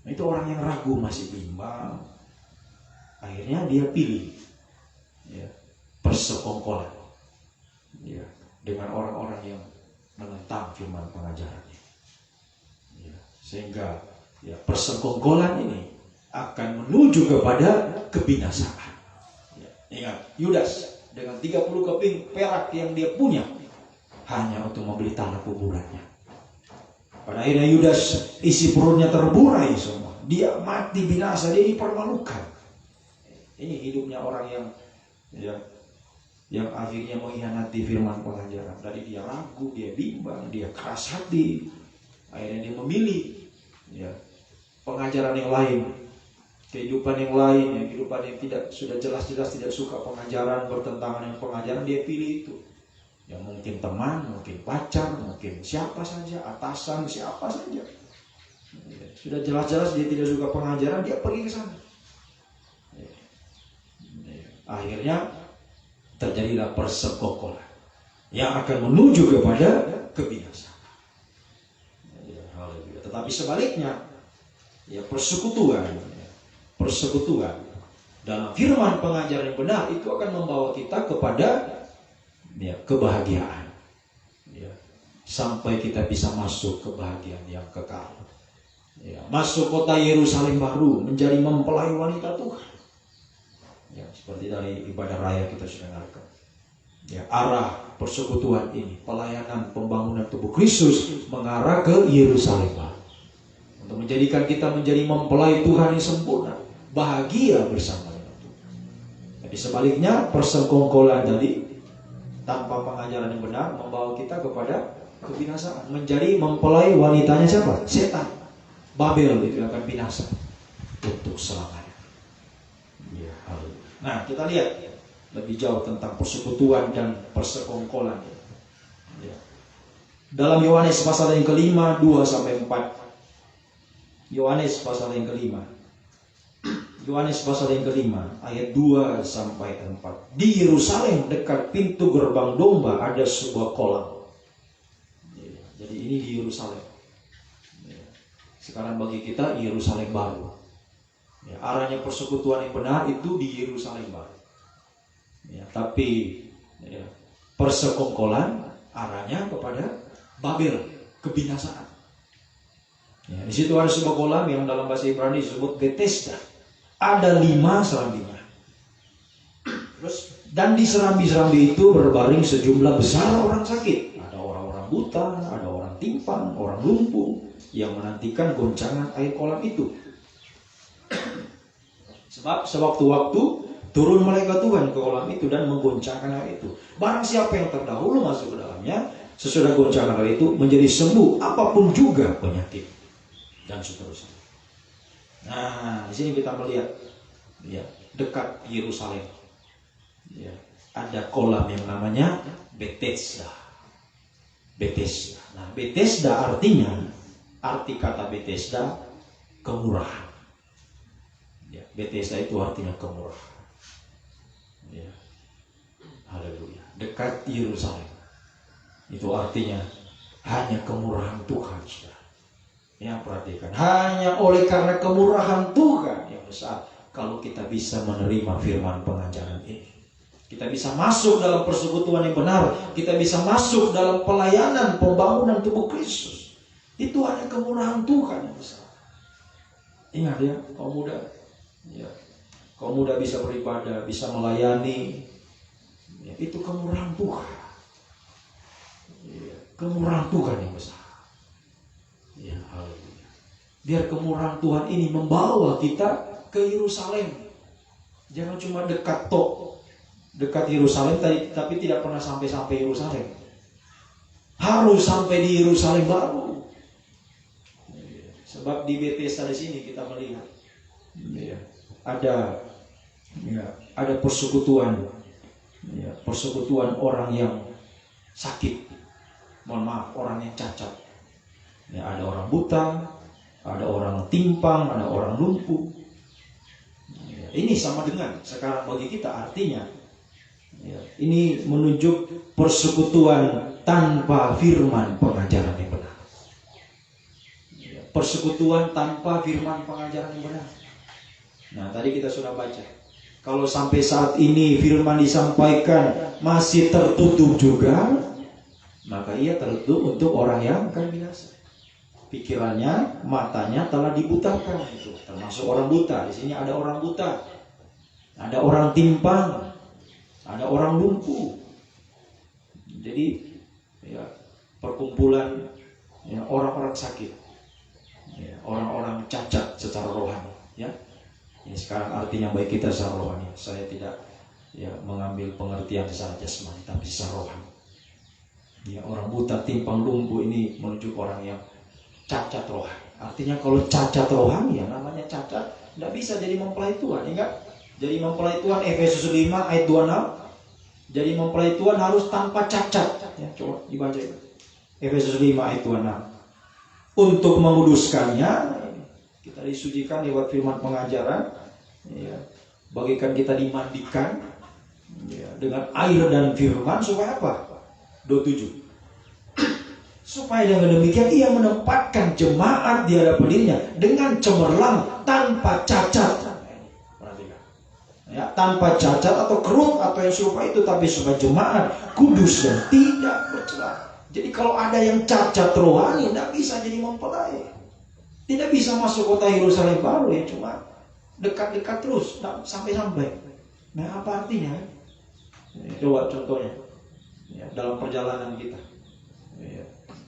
Nah, itu orang yang ragu, masih bimbang. Akhirnya dia pilih, ya, persekongkolan, ya, dengan orang-orang yang menentang firman pengajarannya. Ya, sehingga ya, persekongkolan ini akan menuju kepada kebinasaan. Ya, ingat, Yudas dengan 30 keping perak yang dia punya hanya untuk membeli tanah kuburannya. Pada akhirnya Yudas isi perutnya terburai semua. Dia mati binasa, dia dipermalukan. Ini hidupnya orang yang akhirnya mengkhianati firman pengajaran. Dari dia ragu, dia bimbang, dia keras hati. Akhirnya dia memilih, ya, pengajaran yang lain, kehidupan yang lain, ya, kehidupan yang sudah jelas-jelas tidak suka pengajaran, bertentangan dengan pengajaran, dia pilih itu. Ya, mungkin teman, mungkin pacar, mungkin siapa saja, atasan, siapa saja. Ya, sudah jelas-jelas dia tidak suka pengajaran, dia pergi ke sana. Ya. Ya. Akhirnya terjadilah persekongkolan yang akan menuju kepada kebinasaan. Ya, tetapi sebaliknya, ya, persekutuan dalam firman pengajaran yang benar itu akan membawa kita kepada, ya, kebahagiaan, ya, sampai kita bisa masuk kebahagiaan yang kekal, ya, masuk kota Yerusalem baru, menjadi mempelai wanita Tuhan, ya, seperti dari ibadah raya kita sudah dengarkan, ya, arah persekutuan ini, pelayanan pembangunan tubuh Kristus mengarah ke Yerusalem baru, untuk menjadikan kita menjadi mempelai Tuhan yang sempurna, bahagia bersama dengan Tuhan. Jadi sebaliknya, persekongkolan tadi tanpa pengajaran yang benar membawa kita kepada kebinasaan, menjadi mempelai wanitanya siapa? Setan. Babel itu akan binasa untuk selamanya. Ya, nah, kita lihat lebih jauh tentang persekutuan dan persekongkolan. Ya. Dalam Yohanes pasal yang kelima 2-4. Yohanes pasal yang kelima. Yohanes pasal yang kelima ayat 2-4. Di Yerusalem dekat pintu gerbang domba ada sebuah kolam. Ya, jadi ini di Yerusalem. Ya. Sekarang bagi kita Yerusalem baru. Ya, arahnya persekutuan yang benar itu di Yerusalem baru. Ya, tapi ya, persekongkolan arahnya kepada Babel, kebinasaan. Ya, di situ ada sebuah kolam yang dalam bahasa Ibrani disebut Bethesda. Ada 5 serambinya. Terus, dan di serambi-serambi itu berbaring sejumlah besar orang sakit. Ada orang-orang buta, ada orang timpang, orang lumpuh yang menantikan goncangan air kolam itu. Sebab sewaktu-waktu turun malaikat Tuhan ke kolam itu dan menggoncangkan air itu. Barang siapa yang terdahulu masuk ke dalamnya, sesudah goncangan air itu menjadi sembuh apapun juga penyakit dan seterusnya. Nah, di sini kita melihat, ya, dekat Yerusalem, ya, ada kolam yang namanya Bethesda. Bethesda. Nah, Bethesda arti kata Bethesda kemurahan. Ya, Bethesda itu artinya kemurahan. Ya. Haleluya. Dekat Yerusalem. Itu artinya hanya kemurahan Tuhan, saudara. Yang perhatikan, hanya oleh karena kemurahan Tuhan yang besar, kalau kita bisa menerima firman pengajaran ini, kita bisa masuk dalam persekutuan yang benar, kita bisa masuk dalam pelayanan pembangunan tubuh Kristus. Itu hanya kemurahan Tuhan yang besar. Ingat ya, kaum muda. Ya, kaum muda bisa beribadah, bisa melayani. Ya, itu kemurahan Tuhan. Ya, kemurahan Tuhan yang besar. Ya, haleluya. Biar kemurahan Tuhan ini membawa kita ke Yerusalem. Jangan cuma dekat Yerusalem tapi tidak pernah sampai Yerusalem. Harus sampai di Yerusalem baru. Sebab di Bethesda di sini kita melihat ada persekutuan, persekutuan orang yang sakit, orang yang cacat. Ada orang buta, ada orang timpang, ada orang lumpuh. Ini sama dengan sekarang bagi kita, artinya ini menunjuk persekutuan tanpa firman pengajaran yang benar. Persekutuan tanpa firman pengajaran yang benar. Nah, tadi kita sudah baca. Kalau sampai saat ini firman disampaikan masih tertutup juga, maka ia tertutup untuk orang yang akan binasa. Pikirannya, matanya telah dibutakan. Itu termasuk orang buta. Di sini ada orang buta, ada orang timpang, ada orang lumpuh. Jadi perkumpulan orang-orang sakit, orang-orang cacat secara rohani. Ini sekarang artinya baik kita secara rohani. Saya tidak mengambil pengertian secara jasmani, tapi secara rohani. Orang buta, timpang, lumpuh ini menunjuk orang yang cacat rohani. Artinya kalau cacat rohani, namanya cacat, tidak bisa jadi mempelai Tuhan. Ingat, jadi mempelai Tuhan Efesus 5 ayat 26. Jadi mempelai Tuhan harus tanpa cacat. Coba dibaca itu. Efesus 5 ayat 26. Untuk menguduskannya, kita disucikan lewat firman pengajaran. Bagikan kita dimandikan dengan air dan firman supaya apa? 27. Supaya dengan demikian ia menempatkan jemaat di hadapan dirinya dengan cemerlang tanpa cacat. Tanpa cacat atau kerut atau yang serupa itu, tapi supaya jemaat kudus dan tidak bercela. Jadi kalau ada yang cacat rohani, tidak bisa jadi mempelai, tidak bisa masuk kota Yerusalem baru, cuma dekat-dekat terus, tidak sampai-sampai. Nah, apa artinya? Coba contohnya dalam perjalanan kita.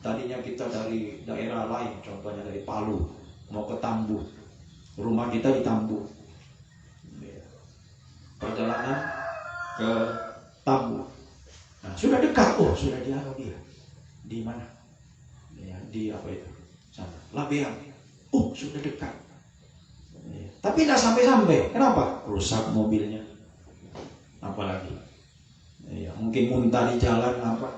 Tadinya kita dari daerah lain, contohnya dari Palu mau ke Tambu, rumah kita di Tambu. Perjalanan ke Tambu, nah, sudah dekat, sudah di Arabia. Di mana? Di apa itu? Sana, Labean. Sudah dekat. Tapi tidak sampai-sampai. Kenapa? Rusak mobilnya. Apalagi? Mungkin muntah di jalan apa?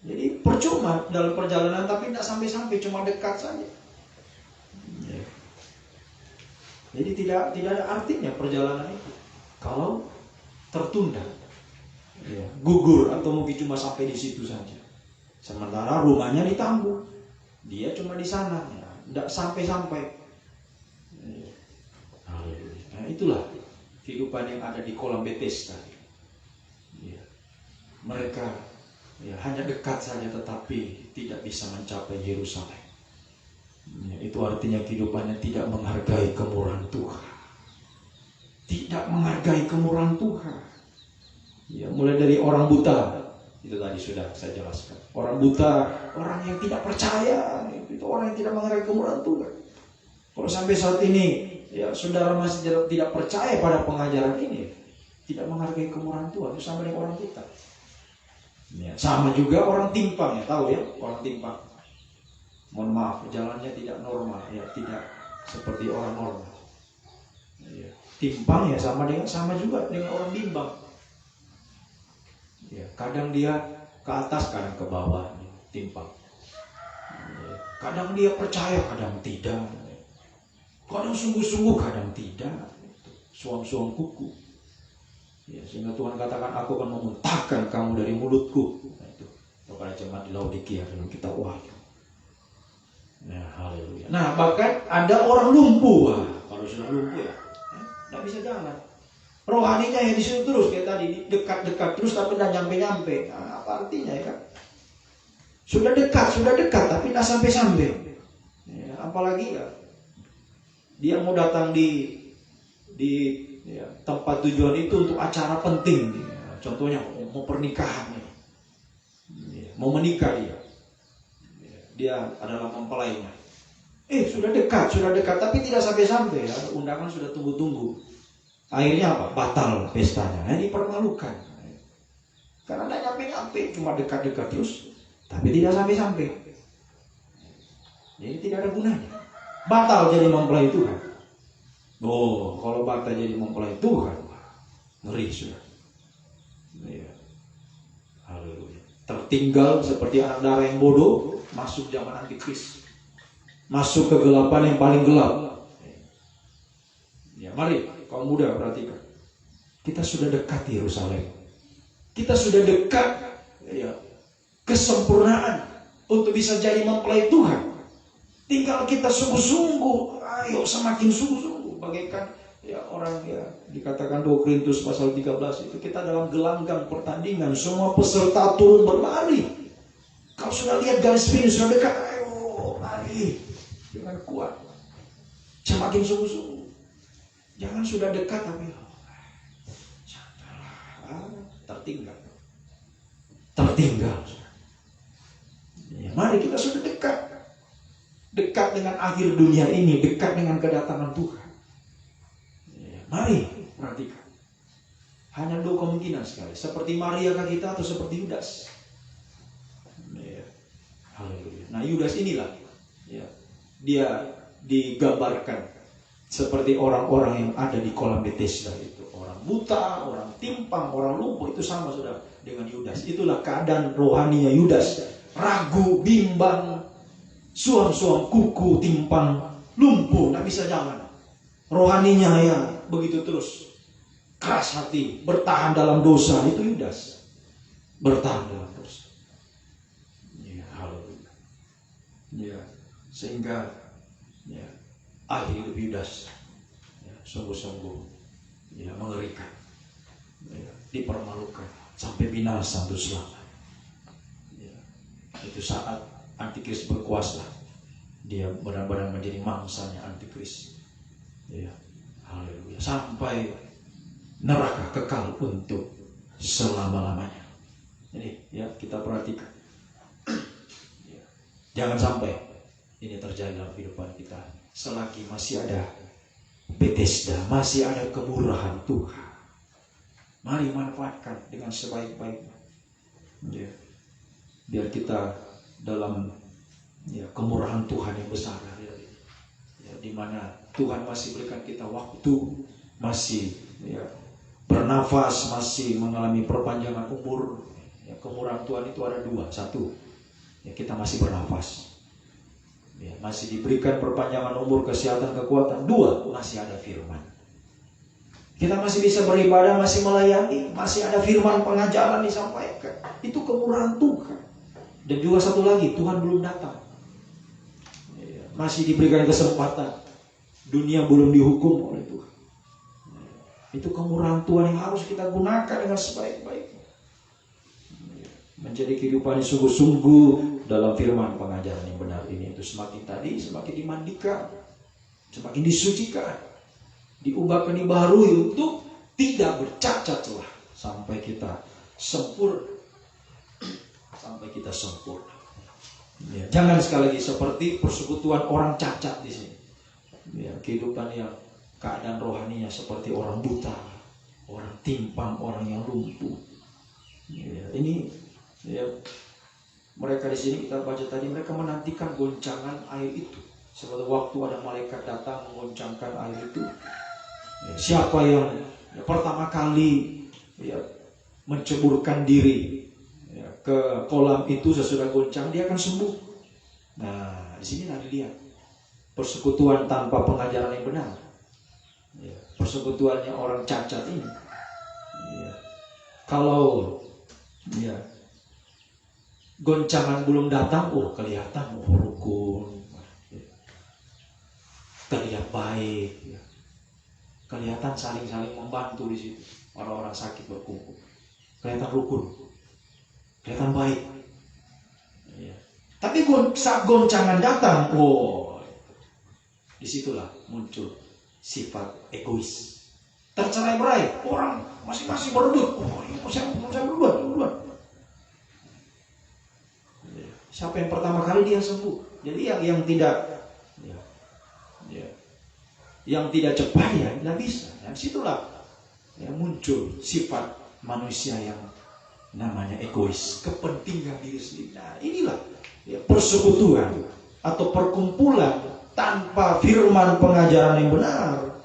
Jadi percuma dalam perjalanan, tapi tidak sampai-sampai, cuma dekat saja. Jadi tidak ada artinya perjalanan itu kalau tertunda, gugur atau mungkin cuma sampai di situ saja. Sementara rumahnya di Tambu, dia cuma di sana, tidak sampai-sampai. Nah, itulah kehidupan yang ada di kolam Bethesda. Mereka hanya dekat saja, tetapi tidak bisa mencapai Yerusalem. Itu artinya kehidupannya tidak menghargai kemurahan Tuhan. Tidak menghargai kemurahan Tuhan. Mulai dari orang buta, itu tadi sudah saya jelaskan. Orang buta, orang yang tidak percaya, itu orang yang tidak menghargai kemurahan Tuhan. Kalau sampai saat ini, saudara masih tidak percaya pada pengajaran ini, tidak menghargai kemurahan Tuhan, itu sama dengan orang buta. Sama juga orang timpang, tahu orang timpang. Mohon maaf, jalannya tidak normal, tidak seperti orang normal. Timpang sama juga dengan orang bimbang. Kadang dia ke atas, kadang ke bawah, timpang. Kadang dia percaya, kadang tidak. Kadang sungguh-sungguh, kadang tidak. Suam-suam kuku. Sehingga Tuhan katakan, aku akan memuntahkan kamu dari mulutku. Itu kepada jemaat di Laodikia dalam kitab Wahyu. Nah, haleluya. Nah, bahkan ada orang lumpuh. Kalau sudah lumpuh tidak bisa jalan. Rohaninya di situ terus, kayak tadi dekat-dekat terus tapi tidak nyampe-nyampe. Nah, apa artinya kan? Sudah dekat tapi tidak sampai-sampai. Apa apalagi ya dia mau datang di ya, tempat tujuan itu untuk acara penting, ya. Contohnya mau pernikahan, ya. Mau menikah dia adalah mempelainya. Sudah dekat, tapi tidak sampai-sampai ya. Undangan sudah tunggu-tunggu. Akhirnya apa? Batal pestanya. Dipermalukan. Karena tidak nyampe-nyampe, cuma dekat-dekat terus, tapi tidak sampai-sampai. Jadi tidak ada gunanya. Batal jadi mempelai Tuhan. Kalau batal jadi mempelai Tuhan, ngeri sudah. Ya. Haleluya. Tertinggal seperti anak darah yang bodoh, masuk zaman antikris. Masuk kegelapan yang paling gelap. Ya, mari kaum muda perhatikan. Kita sudah dekat di Yerusalem. Kita sudah dekat ya, kesempurnaan untuk bisa jadi mempelai Tuhan. Tinggal kita sungguh-sungguh, ayo semakin sungguh-sungguh. Bagaikan ya orang ya dikatakan 2 Korintus pasal 13 itu kita dalam gelanggang pertandingan, semua peserta turun berlari. Kalau sudah lihat garis finish sudah dekat, ayo lari dengan kuat. Semakin sungguh-sungguh. Jangan sudah dekat tapi tertinggal. Ya, mari kita sudah dekat dengan akhir dunia ini, dekat dengan kedatangan Tuhan. Ya, mari perhatikan. Hanya 2 kemungkinan sekali, seperti Maria kah kita atau seperti Yudas. Ya, haleluya. Nah, Yudas inilah ya, dia digambarkan seperti orang-orang yang ada di kolam Bethesda itu. Orang buta, orang timpang, orang lumpuh, itu sama sudah dengan Yudas. Itulah keadaan rohaninya Yudas. Ragu, bimbang, suam-suam, kuku, timpang, lumpuh, tidak bisa jalan. Rohaninya ya begitu terus. Keras hati, bertahan dalam dosa, itu Yudas. Bertahan dalam dosa. Ya, haleluya. Ya, sehingga ya, akhir hidup Yudas ya, sungguh-sungguh ya, mengerikan, ya, dipermalukan sampai binasa untuk selamanya. Ya, itu saat antikris berkuasa, dia benar-benar menjadi mangsanya antikris. Ya, haleluya, sampai neraka kekal untuk selama-lamanya. Jadi ya kita perhatikan, ya, jangan sampai ini terjadi dalam kehidupan kita. Selagi masih ada Bethesda, masih ada kemurahan Tuhan, mari manfaatkan dengan sebaik-baiknya. Ya. Biar kita dalam ya, kemurahan Tuhan yang besar, ya, di mana Tuhan masih berikan kita waktu, masih ya, bernafas, masih mengalami perpanjangan umur. Ya, kemurahan Tuhan itu ada 2. 1, ya, kita masih bernafas. Ya, masih diberikan perpanjangan umur, kesehatan, kekuatan. 2, masih ada firman. Kita masih bisa beribadah, masih melayani, masih ada firman pengajaran disampaikan. Itu kemurahan Tuhan. Dan juga 1 lagi, Tuhan belum datang. Ya, masih diberikan kesempatan. Dunia belum dihukum oleh Tuhan. Ya, itu kemurahan Tuhan yang harus kita gunakan dengan sebaik-baiknya. Ya, menjadi kehidupan yang sungguh-sungguh dalam firman pengajaran yang benar ini. Itu semakin dimandikan, semakin disucikan, diubahkan, dibaharui untuk tidak bercacat celah sampai kita sempurna. Ya, jangan sekali lagi seperti persekutuan orang cacat di sini. Ya, kehidupan yang keadaan rohaninya seperti orang buta, orang timpang, orang yang lumpuh. Ya, ini ya, mereka di sini kita baca tadi, mereka menantikan goncangan air itu. Seperti waktu ada malaikat datang menggoncangkan air itu. Ya, siapa yang ya, pertama kali ya, menceburkan diri ya, ke kolam itu sesudah goncang, dia akan sembuh. Nah, di sini nanti lihat persekutuan tanpa pengajaran yang benar. Ya, persekutuannya orang cacat ini. Ya, kalau ya, goncangan belum datang, kelihatan rukun, terlihat baik, ya. Kelihatan saling-saling membantu di situ. Orang-orang sakit berkumpul, kelihatan rukun, kelihatan baik. Ya. Tapi saat goncangan datang, disitulah muncul sifat egois. Tercerai-berai, orang masing-masing berebut. Saya berdua. Siapa yang pertama kali dia sembuh? Jadi yang tidak yang tidak cepat ya tidak bisa. Dan situlah muncul sifat manusia yang namanya egois, kepentingan diri sendiri. Nah, inilah persekutuan atau perkumpulan tanpa firman pengajaran yang benar.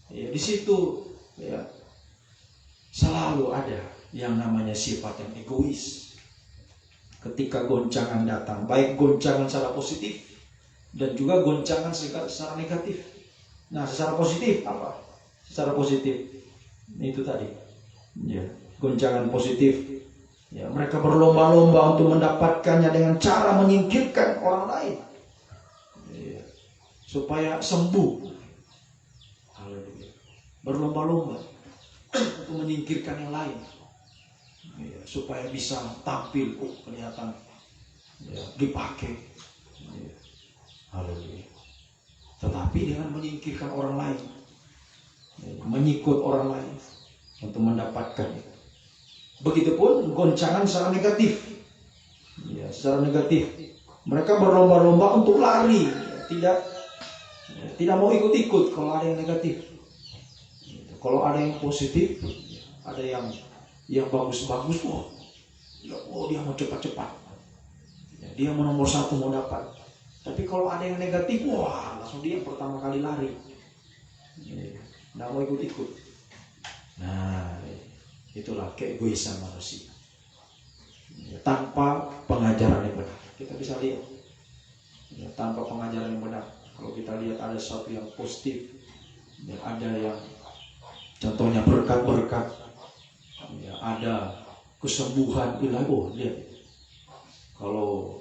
Di situ selalu ada yang namanya sifat yang egois. Ketika goncangan datang, baik goncangan secara positif dan juga goncangan secara negatif. Nah, secara positif apa? Secara positif itu tadi, goncangan positif. Mereka berlomba-lomba untuk mendapatkannya dengan cara menyingkirkan orang lain, supaya sembuh. Berlomba-lomba untuk menyingkirkan yang lain, supaya bisa tampil, kelihatan dipakai. Haleluya. Tetapi dengan menyingkirkan orang lain, menyikut orang lain untuk mendapatkan itu. Begitupun goncangan secara negatif. Secara negatif mereka berlomba-lomba untuk lari, tidak mau ikut-ikut kalau ada yang negatif. Kalau ada yang positif, ada yang bagus-bagus, dia mau cepat-cepat, dia mau nomor 1 mau dapat. Tapi kalau ada yang negatif, langsung dia pertama kali lari, nggak mau ikut-ikut. Nah, itulah keegoisan manusia tanpa pengajaran yang benar. Kita bisa lihat, tanpa pengajaran yang benar. Kalau kita lihat ada sesuatu yang positif, ada yang contohnya berkat-berkat, ada kesembuhan ilahi. Lihat, kalau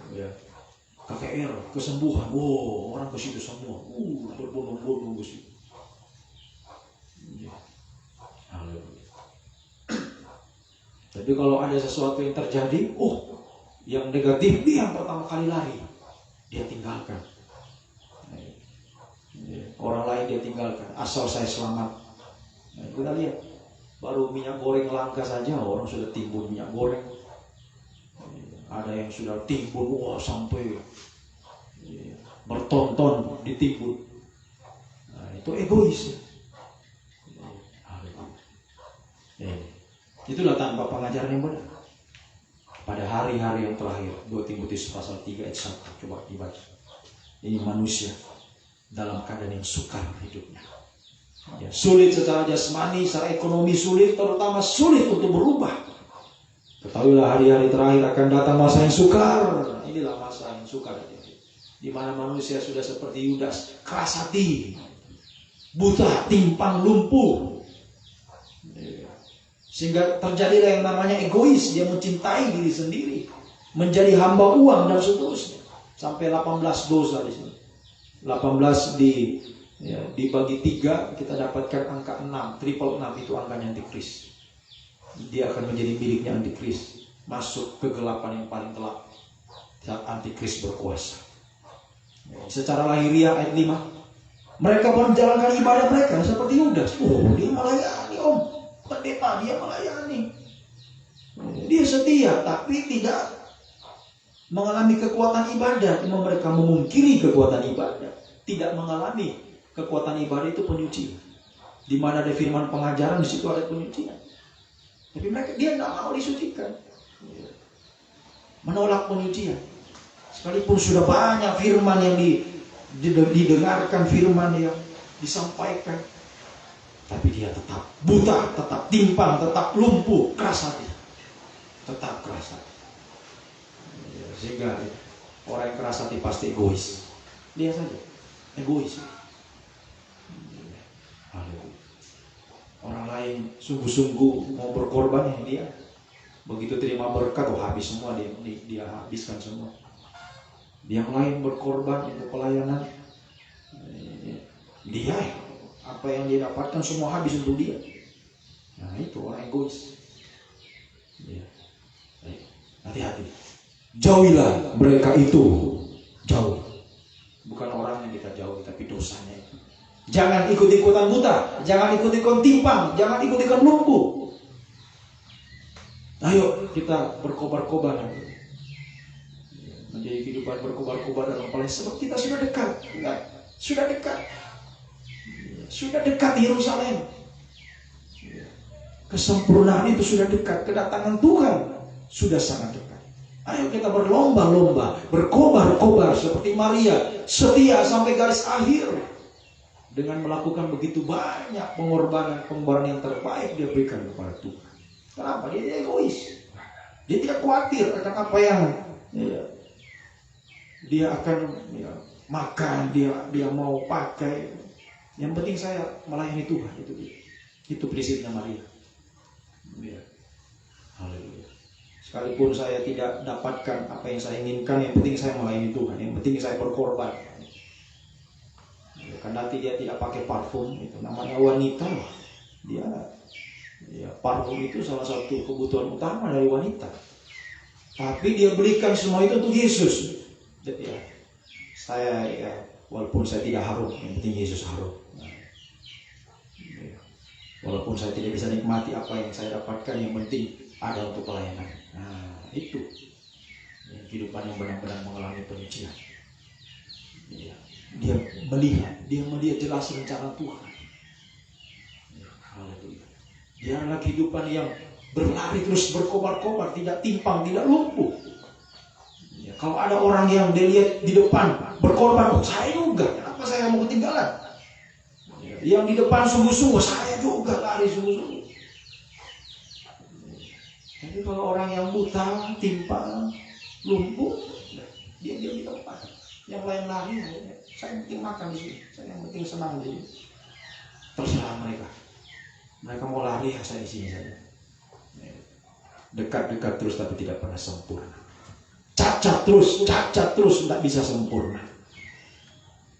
KKR kesembuhan, orang ke situ semua, berbondong-bondong ke situ. Tapi kalau ada sesuatu yang terjadi, yang negatif, dia yang pertama kali lari, dia tinggalkan. Orang lain dia tinggalkan, asal saya selamat. Kita lihat, baru minyak goreng langka saja, orang sudah timbun minyak goreng. Ada yang sudah timbun, sampai bertonton ditimbun. Nah, itu egois. Itulah tanpa pengajaran yang benar. Pada hari-hari yang terakhir, 2 Timotius pasal 3 ayat 1, coba dibaca. Ini manusia dalam keadaan yang sukar hidupnya. Sulit secara jasmani, secara ekonomi sulit, terutama sulit untuk berubah. Ketahuilah hari-hari terakhir akan datang masa yang sukar. Inilah masa yang sukar, di mana manusia sudah seperti Yudas, keras hati, buta, timpang, lumpuh. Sehingga terjadilah yang namanya egois, dia mencintai diri sendiri, menjadi hamba uang dan seterusnya. Sampai 18 dosa di sini. 18 dibagi 3, kita dapatkan angka 6, triple 6 itu angkanya antikris. Dia akan menjadi miliknya antikris, masuk kegelapan yang paling gelap saat antikris berkuasa. Secara lahiriah ayat 5, mereka menjalankan ibadah mereka seperti Yudas. Dia melayani pendeta, dia melayani, dia setia, tapi tidak mengalami kekuatan ibadah. Mereka memungkiri kekuatan ibadah, tidak mengalami kekuatan ibadah itu penyucian. Di mana ada firman pengajaran, di situ ada penyucian. Tapi dia tidak mau disucikan, menolak penyucian. Sekalipun sudah banyak firman yang didengarkan, firman yang disampaikan, tapi dia tetap buta, tetap timpang, tetap lumpuh, keras hati, tetap keras hati. Sehingga orang yang keras hati pasti egois. Dia saja egois. Orang lain sungguh-sungguh mau berkorban, dia begitu terima berkat, habis semua, dia habiskan semua. Yang lain berkorban untuk pelayanan, dia apa yang dia dapatkan semua habis untuk dia. Nah, itu orang egois. Hati-hati. Jauhilah mereka itu. Jauh. Bukan orang yang kita jauhi, tapi dosanya itu. Jangan ikut-ikutan buta, jangan ikut-ikutan timpang, jangan ikut-ikutan lumpuh. Ayo kita berkobar-kobar menjadi kehidupan berkobar-kobar dalam pelayanan. Sebab kita sudah dekat, sudah dekat, sudah dekat Yerusalem. Kesempurnaan itu sudah dekat, kedatangan Tuhan sudah sangat dekat. Ayo kita berlomba-lomba, berkobar-kobar seperti Maria, setia sampai garis akhir. Dengan melakukan begitu banyak pengorbanan yang terbaik dia berikan kepada Tuhan. Kenapa? Dia egois. Dia tidak khawatir akan apa yang dia akan makan, dia mau pakai. Yang penting saya melayani Tuhan, itu prinsipnya Maria. Haleluya. Sekalipun saya tidak dapatkan apa yang saya inginkan, yang penting saya melayani Tuhan, yang penting saya berkorban. Karena dia tidak pakai parfum, itu namanya wanita. Parfum itu salah satu kebutuhan utama dari wanita. Tapi dia belikan semua itu untuk Yesus. Walaupun saya tidak harum, yang penting Yesus harum. Walaupun saya tidak bisa nikmati apa yang saya dapatkan, yang penting ada untuk pelayanan. Nah, itu kehidupan yang benar-benar mengalami penyucian. Dia melihat jelas rencana Tuhan. Haleluya. Dia adalah kehidupan yang berlari terus berkobar-kobar, tidak timpang, tidak lumpuh. Kalau ada orang yang dia lihat di depan berkorban, saya juga, kenapa saya mau ketinggalan? Yang di depan sungguh-sungguh, saya juga lari sungguh-sungguh. Tapi kalau orang yang buta, timpang, lumpuh, dia di depan. Yang lain lari, saya penting makan di sini, saya yang penting senang di sini. Terserah mereka. Mereka mau lari, saya di sini saja. Dekat-dekat terus tapi tidak pernah sempurna. Cacat terus tidak bisa sempurna.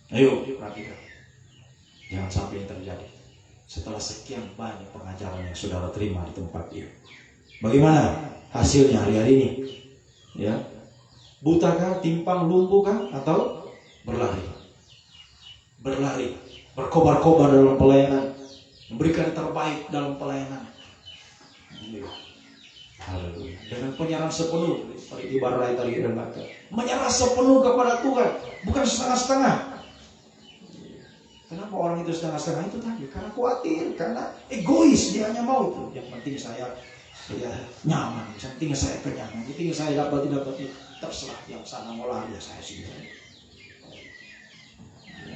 Ayo perhatikan, jangan sampai yang terjadi. Setelah sekian banyak pengajaran yang saudara terima di tempat ini, bagaimana hasilnya hari-hari ini? Ya, butakah, timpang, lumpuhkah, atau berlari, berkobar-kobar dalam pelayanan, memberikan yang terbaik dalam pelayanan. Haleluya. Dengan penyerahan sepenuh, seperti ibarat tadi dan maka menyerah sepenuh kepada Tuhan, bukan setengah-setengah. Kenapa orang itu setengah-setengah itu tadi? Karena khawatir, karena egois, dia hanya mau itu. Yang penting saya nyaman, yang penting saya kenyang, yang penting saya dapat itu. Terserah yang sana mau lari ya saya sini.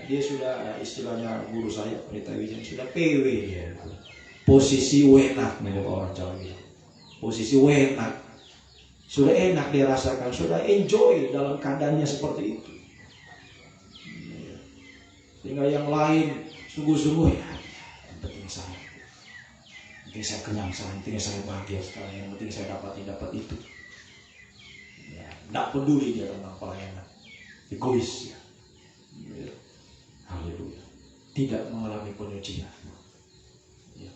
Dia sudah istilahnya guru saya Pendeta Wijen sudah PW dia. Posisi wenak nih orang Jawa bilang. Posisi wenak. Sudah enak dia rasakan, sudah enjoy dalam keadaannya seperti itu. Sehingga yang lain sungguh-sungguh ya, yang penting saya kenyang, yang penting saya bahagia sekali, yang penting saya dapat itu. Ya, tidak peduli dia tentang pelayanan, egois ya. Haleluya. Tidak mengalami penyucian.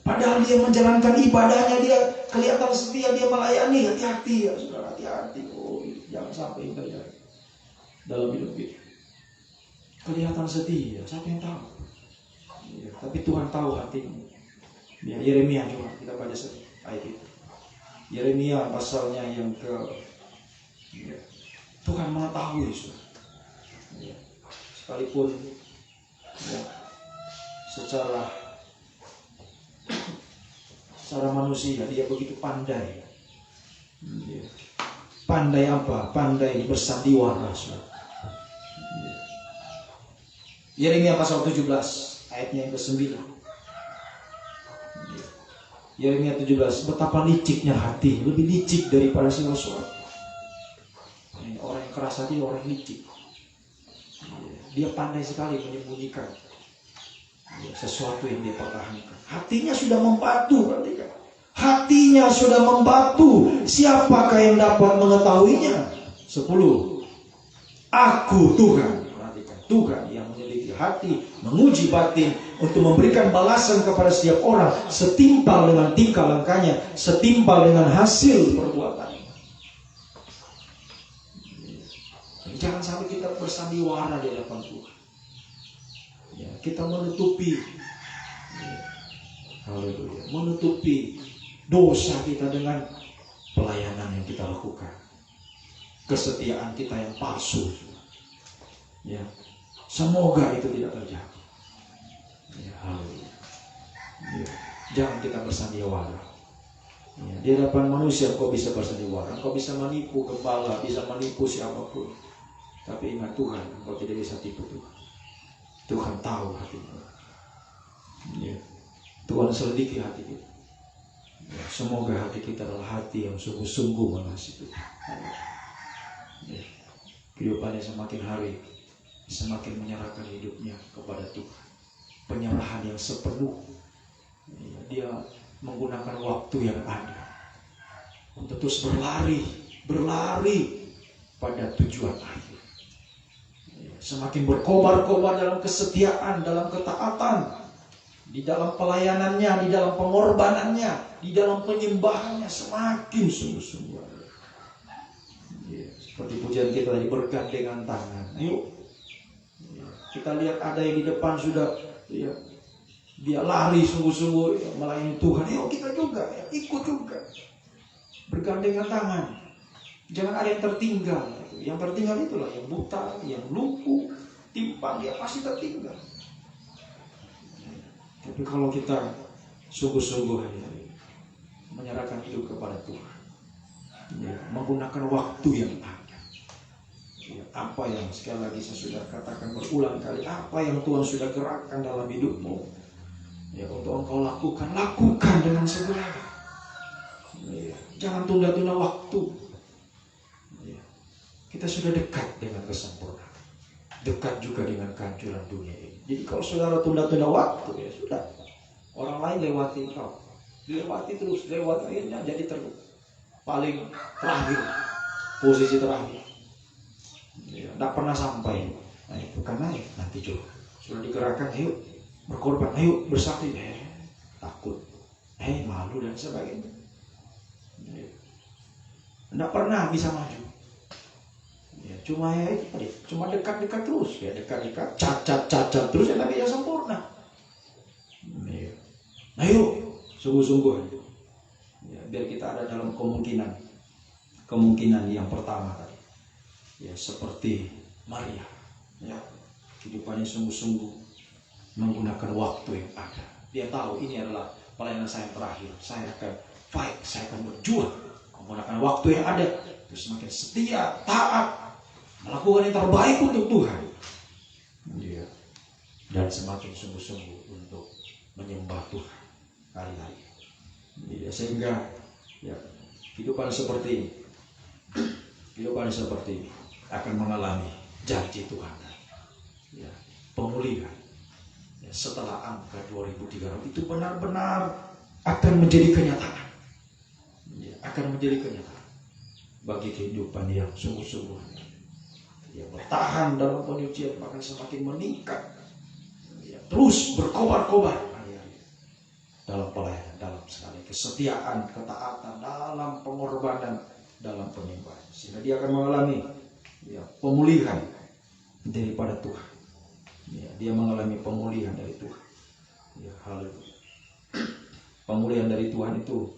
Padahal dia menjalankan ibadahnya, dia kelihatan setia, dia melayani, hati-hati ya saudara, hati-hati. Jangan sampai itu terjadi dalam hidup kita. Kelihatan setia, siapa yang tahu? Ya, tapi Tuhan tahu hatimu. Ya, Yeremia coba kita baca ayat itu. Yeremia pasalnya yang Tuhan mengetahui saudara. Ya, sekalipun ya, secara manusia dia begitu pandai. Pandai apa? Pandai bersandiwara. Yeremia pasal 17 ayatnya yang ke-9. Yeremia 17, betapa liciknya hati, lebih licik daripada segala sesuatu. Orang yang keras hati, orang licik. Dia pandai sekali menyembunyikan sesuatu yang dia pertahankan. Hatinya sudah membatu, perhatikan. Hatinya sudah membatu. Siapakah yang dapat mengetahuinya? 10. Aku Tuhan, perhatikan, Tuhan yang menyelidiki hati, menguji batin untuk memberikan balasan kepada setiap orang setimpal dengan tingkah langkahnya, setimpal dengan hasil perbuatannya. Jangan sampai kita bersandiwara di hadapan Tuhan. Ya, kita menutupi, ya, haleluya, menutupi dosa kita dengan pelayanan yang kita lakukan, kesetiaan kita yang palsu. Ya, semoga itu tidak terjadi. Ya, haleluya. Ya, jangan kita bersandiwara. Ya, di hadapan manusia kau bisa bersandiwara, kau bisa menipu gembala, bisa menipu siapapun. Tapi ingat Tuhan, kau tidak bisa tipu Tuhan. Tuhan tahu hatimu. Ya, Tuhan selidiki hati kita. Ya, semoga hati kita adalah hati yang sungguh-sungguh mengasihi Tuhan. Ya, kehidupannya semakin hari semakin menyerahkan hidupnya kepada Tuhan. Penyerahan yang sepenuh. Ya, dia menggunakan waktu yang ada untuk terus berlari pada tujuan akhir. Ya, semakin berkobar-kobar dalam kesetiaan, dalam ketaatan, di dalam pelayanannya, di dalam pengorbanannya, di dalam penyembahannya, semakin sungguh-sungguh. Ya, seperti pujian kita tadi, bergandengan tangan. Ayo, ya, kita lihat ada yang di depan sudah, ya, dia lari sungguh-sungguh, ya, melayani Tuhan. Ayo kita juga, ya, ikut juga. Bergandengan tangan. Jangan ada yang tertinggal. Yang tertinggal itulah yang buta, yang lumpuh, timpang, dia pasti tertinggal. Tapi kalau kita sungguh-sungguh menyerahkan hidup kepada Tuhan, ya, menggunakan waktu yang ada, ya, apa yang sekali lagi saya sudah katakan berulang kali, apa yang Tuhan sudah gerakkan dalam hidupmu, ya, untuk engkau lakukan dengan segera. Ya, jangan tunda-tunda waktu. Ya, kita sudah dekat dengan kesempurnaan, dekat juga dengan kehancuran dunia ini. Jadi kalau saudara tunda-tunda waktu, ya sudah, orang lain lewati kau, dilewati terus, lewat, akhirnya jadi paling terakhir, posisi terakhir. Ya, tidak pernah sampai. Nah, itu karena nanti juga sudah digerakkan, ayo berkorban, ayo bersakti, takut, malu dan sebagainya. Tidak pernah bisa maju. Ya, cuma dekat-dekat terus, ya, dekat-dekat, cacat terus, ya, tapi yang sempurna. Ya. Nah, yuk sungguh-sungguh, ya, biar kita ada dalam kemungkinan yang pertama tadi, ya, seperti Maria, ya, kehidupannya sungguh-sungguh menggunakan waktu yang ada. Dia tahu ini adalah pelayanan saya terakhir, saya akan fight, saya akan berjuang menggunakan waktu yang ada, terus semakin setia, taat, melakukan yang terbaik untuk Tuhan, ya, dan semakin sungguh-sungguh untuk menyembah Tuhan hari-hari. Ya, sehingga, ya, kehidupan seperti ini akan mengalami janji Tuhan, ya, pemulihan, ya, setelah angka 2300 itu benar-benar akan menjadi kenyataan, ya, akan menjadi kenyataan bagi kehidupan yang sungguh-sungguh, ya, bertahan dalam penyucian, bahkan semakin meningkat, ya, terus berkobar-kobar, ya, dalam pelayanan, dalam sekali kesetiaan, ketaatan, dalam pengorbanan, dalam penyembahan, sehingga dia akan mengalami, ya, pemulihan daripada Tuhan. Ya, dia mengalami pemulihan dari Tuhan. Ya, haleluya. Pemulihan dari Tuhan itu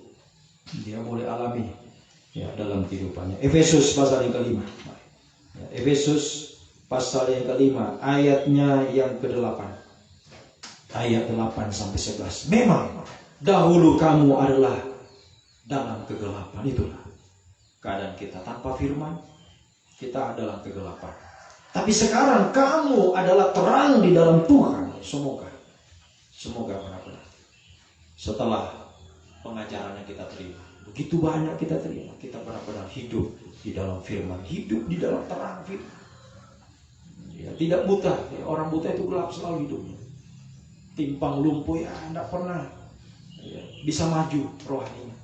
dia boleh alami, ya, dalam kehidupannya. Efesus pasal yang kelima. Ya, Efesus pasal yang kelima, ayatnya yang ke-8. Ayat 8 sampai 11. Memang dahulu kamu adalah dalam kegelapan, itulah keadaan kita tanpa firman, kita adalah kegelapan. Tapi sekarang kamu adalah terang di dalam Tuhan. Semoga benar-benar setelah pengajaran yang kita terima, begitu banyak kita terima, kita benar-benar hidup di dalam firman, hidup di dalam terang firman. Ya, tidak buta, ya, orang buta itu gelap selalu hidupnya. Timpang lumpuh, ya, tidak pernah, ya, bisa maju rohaninya.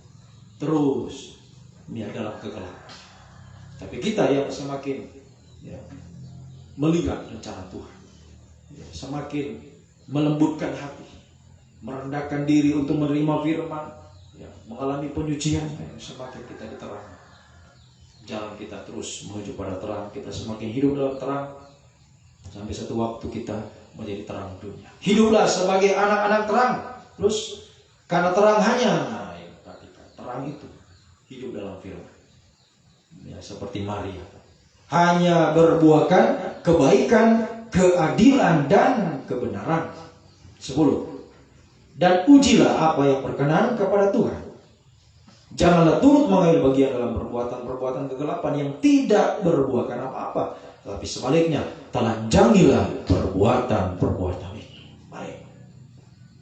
Terus dia dalam kegelapan. Tapi kita yang semakin, ya, melihat rencana Tuhan, ya, semakin melembutkan hati, merendahkan diri untuk menerima firman, ya, mengalami penyucian, ya, semakin kita diterang. Jalan kita terus menuju pada terang, kita semakin hidup dalam terang, sampai satu waktu kita menjadi terang dunia. Hiduplah sebagai anak-anak terang. Terus karena terang hanya, nah ini perhatikan, terang itu hidup dalam firman. Ya, seperti Maria, hanya berbuahkan kebaikan, keadilan dan kebenaran. 10. Dan ujilah apa yang berkenan kepada Tuhan. Janganlah turut mengambil bagian dalam perbuatan-perbuatan kegelapan yang tidak berbuahkan apa-apa, tapi sebaliknya telanjangilah perbuatan-perbuatan itu. Baik.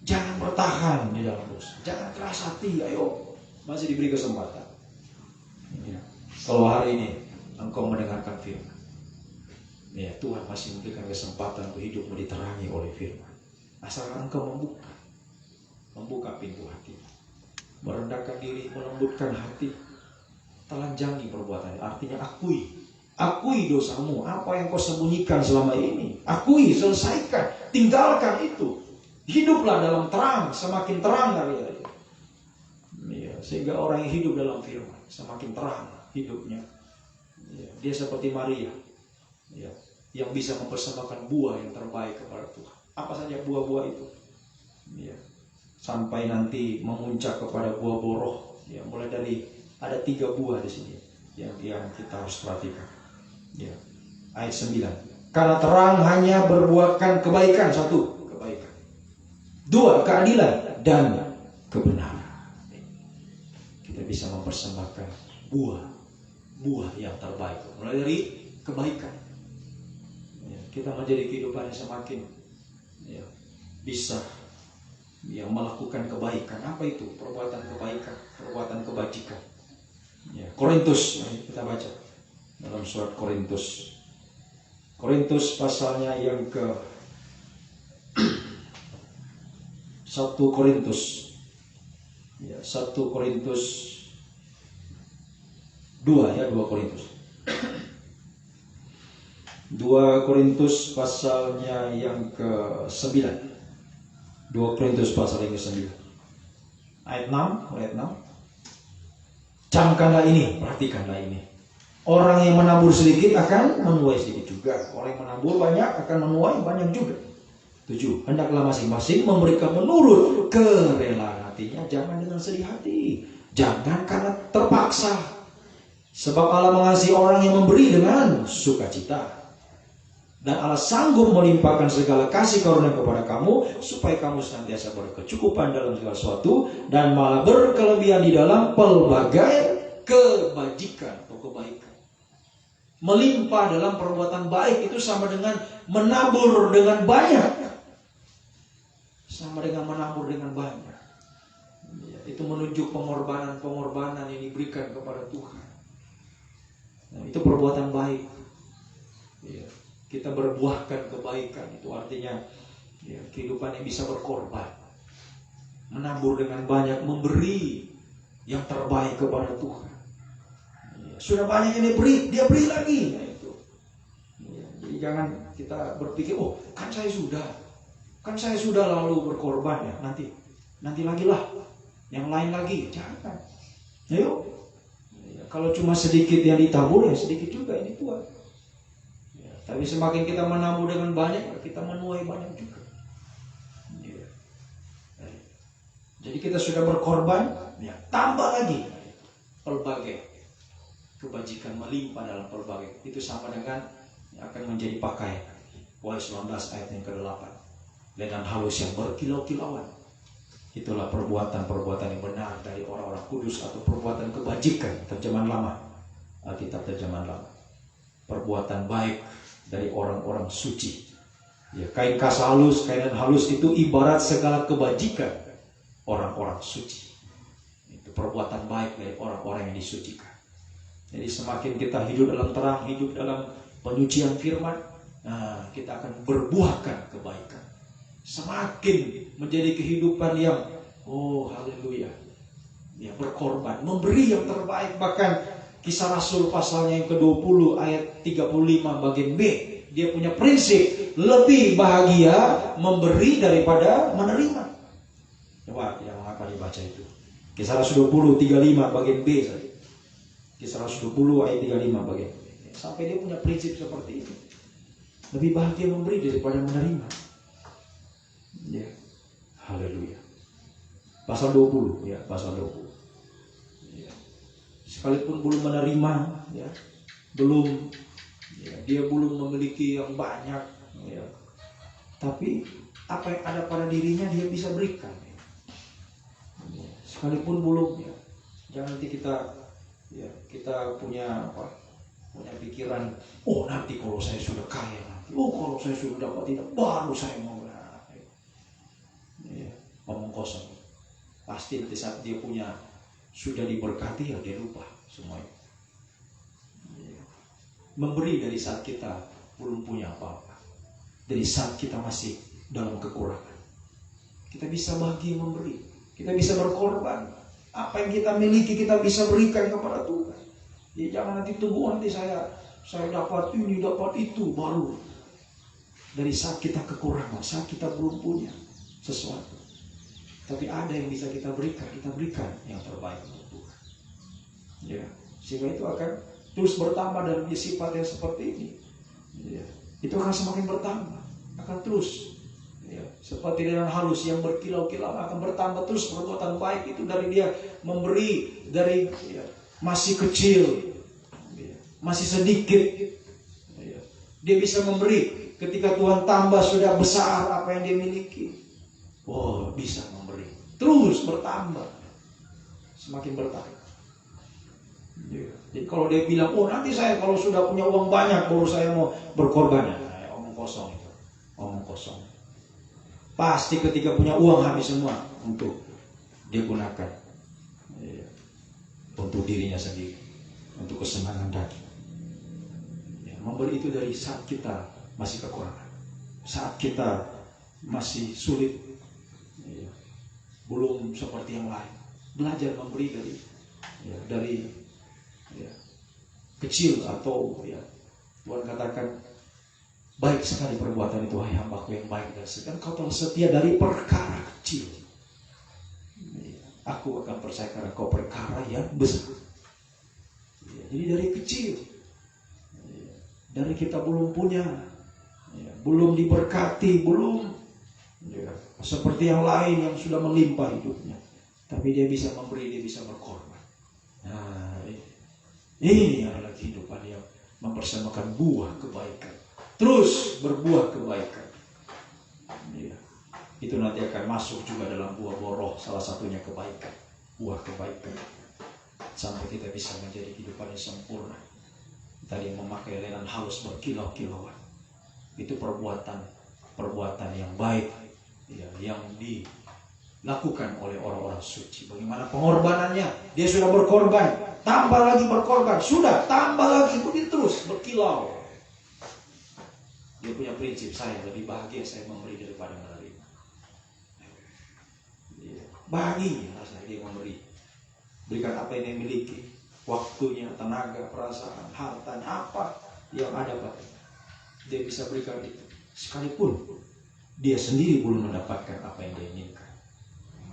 Jangan bertahan di dalam dosa, jangan keras hati. Ayo, masih diberi kesempatan. Ya. Kalau hari ini engkau mendengarkan firman, ya, Tuhan masih memberikan kesempatan untuk hidupmu diterangi oleh firman. Asalkan engkau membuka pintu hati, merendahkan diri, melembutkan hati, telanjangi perbuatan. Artinya akui dosamu, apa yang kau sembunyikan selama ini. Akui, selesaikan, tinggalkan itu. Hiduplah dalam terang, semakin terang hari-hari. Ya, sehingga orang yang hidup dalam firman semakin terang hidupnya. Ya, dia seperti Maria, ya, yang bisa mempersembahkan buah yang terbaik kepada Tuhan. Apa saja buah-buah itu? Ya, sampai nanti memuncak kepada buah boroh. Ya, mulai dari ada 3 buah di sini yang kita harus perhatikan. Ya, ayat 9. Karena terang hanya berbuahkan kebaikan. 1, kebaikan. 2, keadilan dan kebenaran. Kita bisa mempersembahkan buah yang terbaik mulai dari kebaikan. Ya, kita menjadi kehidupan yang semakin, ya, bisa, ya, melakukan kebaikan. Apa itu? Perbuatan kebaikan, perbuatan kebajikan. Ya, Korintus, kita baca dalam surat Korintus. Korintus pasalnya yang ke 1 Korintus. Ya, 1 Korintus 2, ya, 2 Korintus. 2 Korintus pasalnya yang ke-9. 2 Korintus pasal yang ke-9. Ayat 6. Camkanlah ini, perhatikanlah ini. Orang yang menabur sedikit akan menuai sedikit juga. Orang yang menabur banyak akan menuai banyak juga. 7. Hendaklah masing-masing memberikan menurut kerelaan hatinya, jangan dengan sedih hati. Jangan karena terpaksa. Sebab Allah mengasihi orang yang memberi dengan sukacita. Dan Allah sanggup melimpahkan segala kasih karunia kepada kamu, supaya kamu senantiasa berkecukupan dalam segala sesuatu, dan malah berkelebihan di dalam pelbagai kebajikan atau kebaikan. Melimpah dalam perbuatan baik itu sama dengan menabur dengan banyak. Sama dengan menabur dengan banyak. Ya, itu menunjuk pengorbanan yang diberikan kepada Tuhan. Nah, itu perbuatan baik. Ya. Kita berbuahkan kebaikan, itu artinya, ya, kehidupan yang bisa berkorban, menabur dengan banyak, memberi yang terbaik kepada Tuhan. Ya, sudah banyak yang dia beri lagi. Nah, itu. Ya, jadi jangan kita berpikir, oh kan saya sudah lalu berkorban, ya, nanti lagi lah, yang lain lagi. Jangan. Ayo. Ya, kalau cuma sedikit yang ditabur, ya sedikit juga ini Tuhan. Tapi semakin kita menabur dengan banyak, kita menuai banyak juga. Ya. Jadi kita sudah berkorban, ya, tambah lagi. Pelbagai kebajikan melimpah dalam pelbagai. Itu sama dengan akan menjadi pakaian. Wahyu 19 ayat yang ke-8. Dengan halus yang berkilau-kilauan. Itulah perbuatan-perbuatan yang benar dari orang-orang kudus, atau perbuatan kebajikan, terjemahan lama. Alkitab terjemahan lama. Perbuatan baik dari orang-orang suci. Ya, kain kasa halus, kainan halus itu ibarat segala kebajikan orang-orang suci. Itu perbuatan baik dari orang-orang yang disucikan. Jadi semakin kita hidup dalam terang, hidup dalam penyucian firman, nah, kita akan berbuahkan kebaikan. Semakin menjadi kehidupan yang, oh haleluya, ya, berkorban, memberi yang terbaik. Bahkan Kisah Rasul pasalnya yang ke-20 ayat 35 bagian B, dia punya prinsip lebih bahagia memberi daripada menerima. Coba yang apa dibaca itu? Kisah Rasul 20 35 bagian B saja. Kisah Rasul 20 ayat 35 bagian B. Sampai dia punya prinsip seperti itu. Lebih bahagia memberi daripada menerima. Ya. Haleluya. Pasal 20 ya, pasal 20. Ya. Sekalipun belum menerima ya, belum ya, dia belum memiliki yang banyak ya. Tapi apa yang ada pada dirinya dia bisa berikan. Ya. Sekalipun belum ya. Jangan nanti kita punya apa? Punya pikiran, oh nanti kalau saya sudah kaya nanti, oh kalau saya sudah dapat tidak, baru saya mau. Ya, ngomong kosong. Pasti nanti saat dia punya sudah diberkati ya dia lupa semuanya. Ya. Memberi dari saat kita belum punya apa-apa, dari saat kita masih dalam kekurangan, kita bisa bagi memberi, kita bisa berkorban. Apa yang kita miliki kita bisa berikan kepada Tuhan. Ya, jangan nanti tunggu nanti saya dapat ini, dapat itu, baru. Dari saat kita kekurangan, saat kita belum punya sesuatu, tapi ada yang bisa kita berikan yang terbaik untuk Tuhan. Ya, sehingga itu akan terus bertambah dalam sifat yang seperti ini. Ya, itu akan semakin bertambah, akan terus. Ya, seperti dengan halus yang berkilau-kilau akan bertambah terus perbuatan baik itu dari dia memberi dari ya, masih kecil, ya, masih sedikit, ya, dia bisa memberi. Ketika Tuhan tambah sudah besar apa yang dia miliki, oh bisa memberi terus bertambah, semakin bertambah. Ya. Jadi kalau dia bilang, oh nanti saya kalau sudah punya uang banyak baru saya mau berkorban, ya, omong kosong itu, omong kosong. Pasti ketika punya uang habis semua untuk dia gunakan ya, untuk dirinya sendiri, untuk kesenangan daging. Ya, memberi itu dari saat kita masih kekurangan, saat kita masih sulit, ya, belum seperti yang lain. Belajar memberi dari ya, kecil atau ya, Tuhan katakan baik sekali perbuatan itu, hai hambaku yang baik dan setia. Kau telah setia dari perkara kecil, aku akan percaya karena kau perkara yang besar. Ya, jadi dari kecil, ya, dari kita belum punya, ya, belum diberkati, belum ya, seperti yang lain yang sudah melimpah hidupnya, tapi dia bisa memberi, dia bisa berkorban. Nah, ini adalah kehidupan yang mempersembahkan buah kebaikan, terus berbuah kebaikan. Ya, itu nanti akan masuk juga dalam buah roh, salah satunya kebaikan, buah kebaikan, sampai kita bisa menjadi kehidupan yang sempurna. Tadi yang memakai lenan halus berkilau-kilauan, itu perbuatan yang baik, ya, yang dilakukan oleh orang-orang suci. Bagaimana pengorbanannya? Dia sudah berkorban, tambah lagi berkorban, sudah tambah lagi, begitu terus berkilau. Dia punya prinsip, saya lebih bahagia saya memberi daripada menerima. Bahagia rasanya dia memberi, berikan apa yang dia miliki, waktunya, tenaga, perasaan, hartanya, apa yang ada padanya, dia bisa berikan itu. Sekalipun dia sendiri belum mendapatkan apa yang dia inginkan,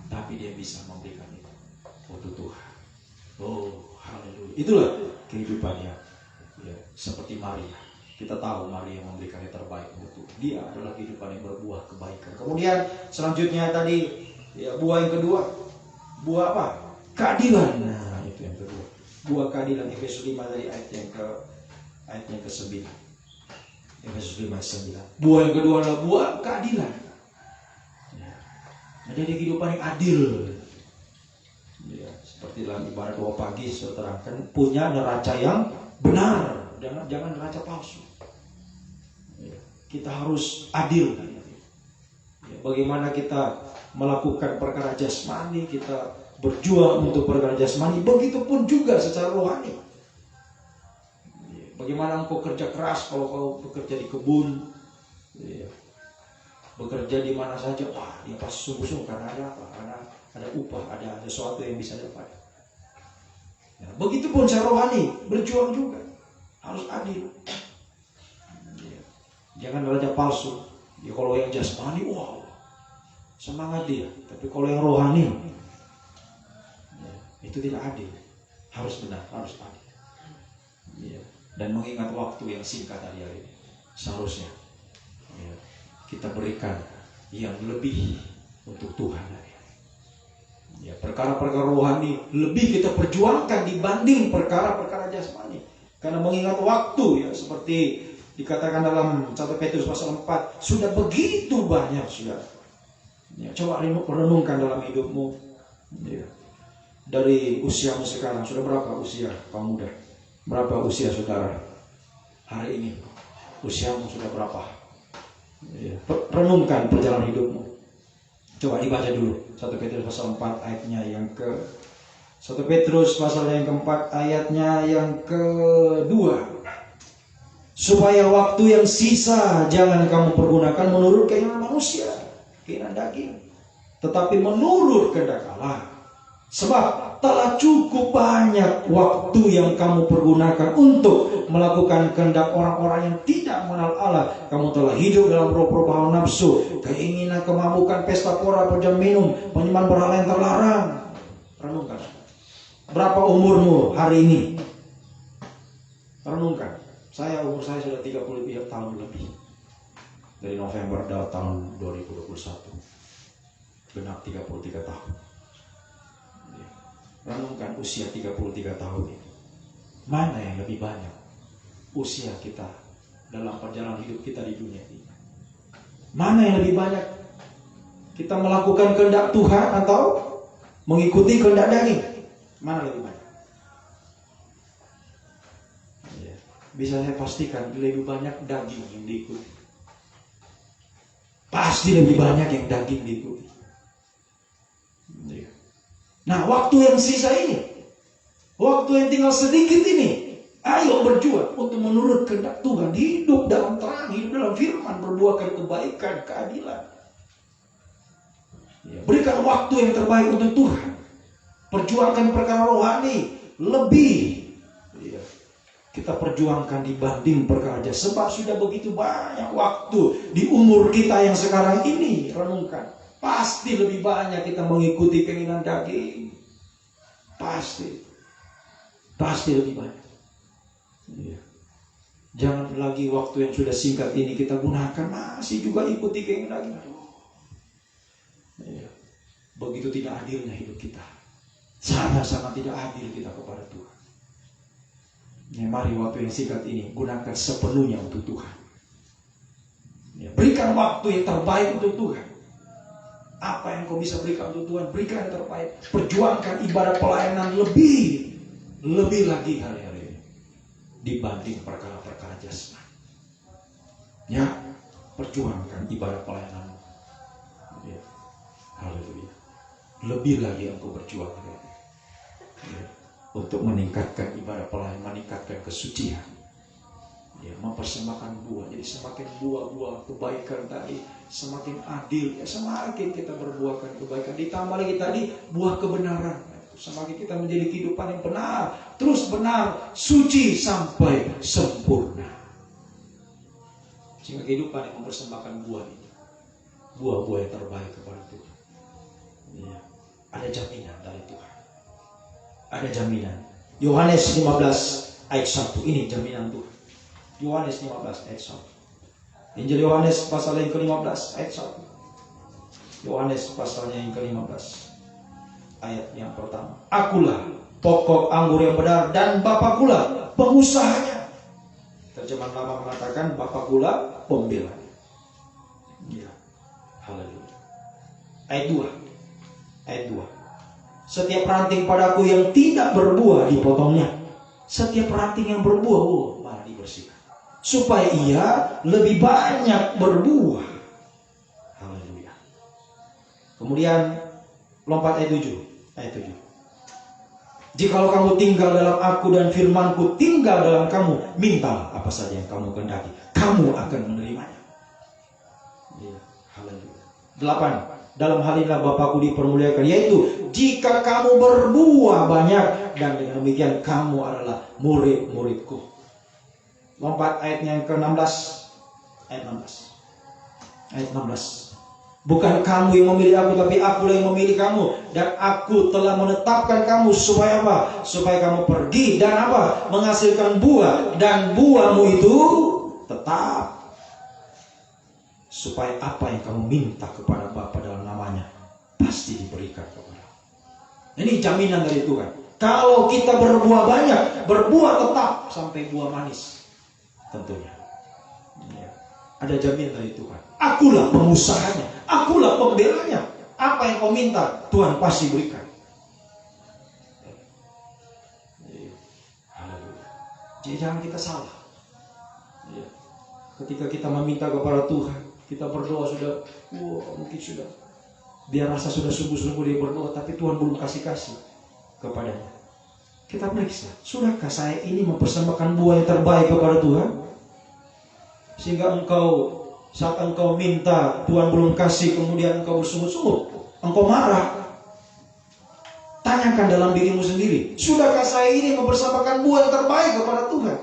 tapi dia bisa memberikan itu untuk Tuhan. Oh, haleluya. Itulah kehidupannya. Ya, seperti Maria. Kita tahu Maria memberikan yang terbaik untuk Tuhan. Dia adalah kehidupan yang berbuah kebaikan. Kemudian selanjutnya tadi ya, buah yang kedua. Buah apa? Keadilan. Nah, itu yang kedua. Buah keadilan. Efesus 5 dari ayat yang ke-9. Efesus 5:9. Buah yang kedua adalah buah keadilan. Ya. Menjadi kehidupan yang adil. Ya, seperti dalam ibarat doa pagi saya terangkan, punya neraca yang benar. Jangan neraca palsu. Ya, kita harus adil. Ya, bagaimana kita melakukan perkara jasmani, kita berjuang untuk perkara jasmani, begitupun juga secara rohani. Ya, bagaimana engkau kerja keras kalau kau bekerja di kebun, ya, bekerja di mana saja, wah dia pasti sungguh-sungguh karena ada apa? Karena ada upah, ada sesuatu yang bisa dapat. Ya, begitupun secara rohani, berjuang juga. Harus adil. Ya. Jangan raja palsu. Ya, kalau yang jasmani, wow, semangat dia. Tapi kalau yang rohani, ya, itu tidak adil. Harus benar, harus adil. Ya. Dan mengingat waktu yang singkat hari ini, seharusnya ya, kita berikan yang lebih untuk Tuhan. Ya, perkara-perkara rohani lebih kita perjuangkan dibanding perkara-perkara jasmani. Karena mengingat waktu, ya, seperti dikatakan dalam 1 Petrus pasal 4, sudah begitu banyak, sudah. Ya, coba renungkan dalam hidupmu. Ya. Dari usiamu sekarang, sudah berapa usia kamu muda? Berapa usia saudara hari ini? Usiamu sudah berapa? Ya. Renungkan perjalanan hidupmu. Coba dibaca dulu 1 Petrus pasal 4 ayatnya yang ke 1 Petrus pasal yang keempat ayatnya yang kedua. Supaya waktu yang sisa jangan kamu pergunakan menurut keinginan manusia, keinginan daging, tetapi menurut kehendak Allah. Sebab telah cukup banyak waktu yang kamu pergunakan untuk melakukan kehendak orang-orang yang tidak mengenal Allah. Kamu telah hidup dalam roh-roh hawa nafsu, keinginan, kemabukan, pesta pora, pejam minum, penyembahan berhala yang terlarang. Renungkan. Berapa umurmu hari ini? Renungkan. Umur saya sudah 30 tahun lebih. Dari November tahun 2021. Genap 33 tahun. Renungkan usia 33 tahun ini. Mana yang lebih banyak usia kita dalam perjalanan hidup kita di dunia ini? Mana yang lebih banyak kita melakukan kehendak Tuhan atau mengikuti kehendak daging? Mana lebih banyak? Ya, bisa saya pastikan lebih banyak daging yang diikuti. Pasti lebih banyak yang daging diikuti. Ya. Nah, waktu yang sisa ini, waktu yang tinggal sedikit ini, ayo berjuang untuk menurut kehendak Tuhan, hidup dalam terang, hidup dalam firman, berbuahkan kebaikan, keadilan. Ya, berikan waktu yang terbaik untuk Tuhan. Perjuangkan perkara rohani lebih. Ya, kita perjuangkan dibanding perkara jasmani. Sebab sudah begitu banyak waktu di umur kita yang sekarang ini. Renungkan. Pasti lebih banyak kita mengikuti keinginan daging. Pasti lebih banyak. Ya. Jangan lagi waktu yang sudah singkat ini kita gunakan masih juga ikuti keinginan daging. Ya. Begitu tidak adilnya hidup kita. Sangat-sangat tidak adil kita kepada Tuhan. Ya, mari waktu yang singkat ini gunakan sepenuhnya untuk Tuhan. Ya, berikan waktu yang terbaik untuk Tuhan. Apa yang kau bisa berikan untuk Tuhan, berikan yang terbaik. Perjuangkan ibadah pelayanan lebih lagi hari-hari ini dibanding perkara-perkara jasmani. Ya, perjuangkan ibadah pelayanan. Ya. Haleluya. Lebih lagi engkau berjuang ya, untuk meningkatkan ibadah pelayanan, meningkatkan kesucian. Ya, mempersembahkan buah. Jadi semakin buah-buah kebaikan tadi, semakin adil, ya, semakin kita berbuahkan kebaikan. Ditambah lagi tadi buah kebenaran. Semakin kita menjadi kehidupan yang benar, terus benar, suci sampai sempurna. Sehingga kehidupan yang mempersembahkan buah itu, buah-buah yang terbaik kepada Tuhan. Ya, ada jaminan dari Tuhan. Ada jaminan. Yohanes 15 ayat 1, ini jaminan Tuhan. Yohanes 15 ayat 1. Injil Yohanes pasal yang ke-15 ayat 1. Yohanes pasalnya yang ke-15 ayat yang pertama. Akulah pokok anggur yang benar dan Bapakulah pengusahanya. Terjemahan lama mengatakan Bapakulah pembelanya. Ya. Haleluya. Ayat 2. Setiap ranting padaku yang tidak berbuah dipotongnya. Setiap ranting yang berbuah malah dibersihkan, supaya ia lebih banyak berbuah. Haleluya. Kemudian lompat ayat 7. Jikalau kamu tinggal dalam aku dan firmanku tinggal dalam kamu, mintalah apa saja yang kamu kehendaki, kamu akan menerimanya. Ya, haleluya. 8. Dalam hal inilah Bapakku dipermuliakan, yaitu jika kamu berbuah banyak, dan dengan demikian kamu adalah murid-muridku. Lompat ayatnya yang ke-16. Ayat 16. Bukan kamu yang memilih aku, tapi aku yang memilih kamu. Dan aku telah menetapkan kamu supaya apa? Supaya kamu pergi dan apa? Menghasilkan buah. Dan buahmu itu tetap. supaya apa yang kamu minta kepada Bapa dalam namanya pasti diberikan kepada. Ini jaminan dari Tuhan. Kalau kita berbuah banyak, berbuah tetap sampai buah manis, tentunya. Ya. Ada jaminan dari Tuhan. Akulah pengusahanya, akulah pembelanya. Apa yang kau minta, Tuhan pasti berikan. Jadi jangan kita salah. Ketika kita meminta kepada Tuhan, kita berdoa sudah, mungkin sudah, dia rasa sudah sungguh-sungguh dia berdoa, tapi Tuhan belum kasih kepadanya. Kita periksa, sudahkah saya ini mempersembahkan buah yang terbaik kepada Tuhan? Sehingga saat engkau minta, Tuhan belum kasih, kemudian engkau bersungut-sungut, engkau marah. Tanyakan dalam dirimu sendiri, sudahkah saya ini mempersembahkan buah yang terbaik kepada Tuhan?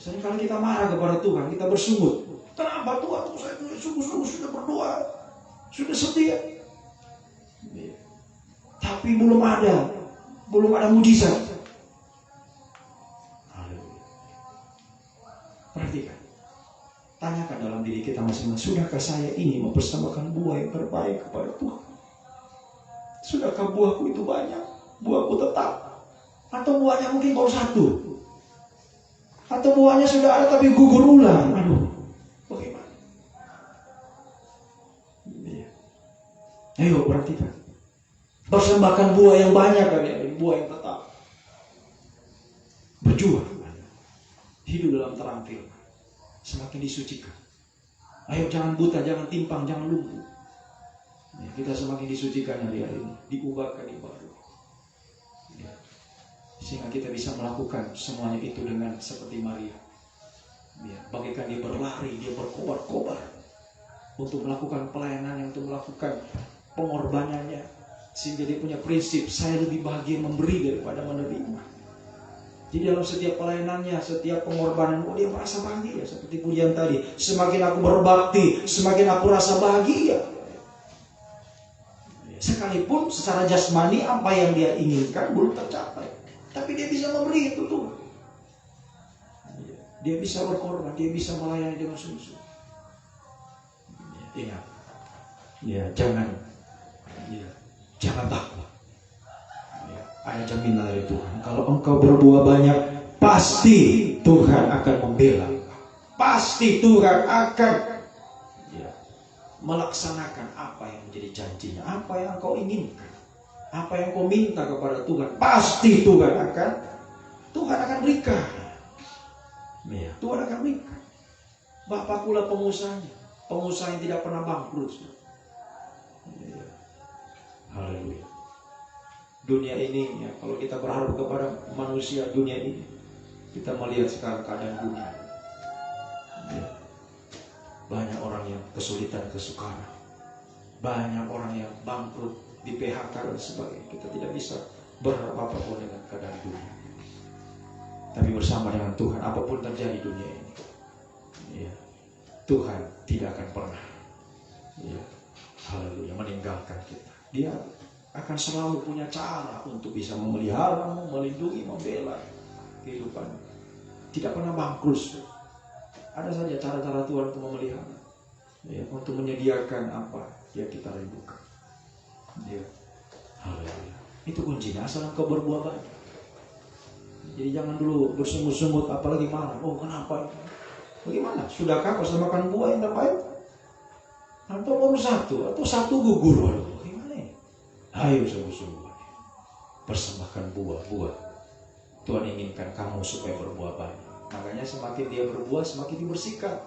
Seringkali kita marah kepada Tuhan, kita bersungut. Kenapa Tuhan? Saya sungguh-sungguh sudah berdoa, sudah setia. Tapi belum ada mujizat. Perhatikan. Tanyakan dalam diri kita masing-masing, sudahkah saya ini mempersembahkan buah yang terbaik kepada Tuhan? Sudahkah buahku itu banyak? Buahku tetap? Atau buahnya mungkin baru satu? Atau buahnya sudah ada tapi gugur ulang? Aduh, bagaimana? Ayo perhatikan. Persembahkan buah yang banyak kalian, buah yang tetap. Berjuang. Hidup dalam terang firman. Semakin disucikan. Ayo jangan buta, jangan timpang, jangan lumpuh. Kita semakin disucikan hari-hari ini, diubahkan ibadah. Sehingga kita bisa melakukan semuanya itu dengan seperti Maria. Bagaikan dia berlari, dia berkobar-kobar untuk melakukan pelayanannya, untuk melakukan pengorbanannya. Sehingga dia punya prinsip, saya lebih bahagia memberi daripada menerima. Jadi dalam setiap pelayanannya, setiap pengorbanan, dia merasa bahagia. Seperti pujian tadi, semakin aku berbakti, semakin aku rasa bahagia. Sekalipun secara jasmani apa yang dia inginkan belum tercapai, tapi dia bisa memberi itu Tuhan. Dia bisa berkorban, dia bisa melayani dengan sungguh-sungguh. Ingat, jangan takut. Ada jaminan dari Tuhan. Kalau engkau berbuah banyak, pasti Tuhan akan membela. Pasti Tuhan akan melaksanakan apa yang menjadi janjinya, apa yang kau inginkan, apa yang kau minta kepada Tuhan, pasti Tuhan akan berikan. Tuhan akan berikan. Bapakkulah pengusahanya, pengusaha yang tidak pernah bangkrut. Haleluya. Dunia ini, kalau kita berharap kepada manusia dunia ini, kita melihat sekarang keadaan dunia. Banyak orang yang kesulitan, kesukaran. Banyak orang yang bangkrut, di PHK dan sebagainya. Kita tidak bisa berharap apapun dengan keadaan dunia. Tapi bersama dengan Tuhan, apapun terjadi dunia ini, Tuhan tidak akan pernah haleluya meninggalkan kita. Dia akan selalu punya cara untuk bisa memelihara, melindungi, membela kehidupan. Tidak pernah bangkrut. Ada saja cara-cara Tuhan untuk memelihara, untuk menyediakan apa yang kita rindukan. Haleluya. Itu kuncinya, asal engkau berbuah banyak. Jadi jangan dulu bersungut-sungut, apalagi marah. Oh kenapa? Bagaimana? Sudahkah kau semakan buah yang terbaik? Atau baru satu? Atau satu gugur? Waduh, bagaimana ya? Ayo sungguh-sungguh persembahkan buah-buah. Tuhan inginkan kamu supaya berbuah banyak. Makanya semakin dia berbuah, semakin dibersihkan.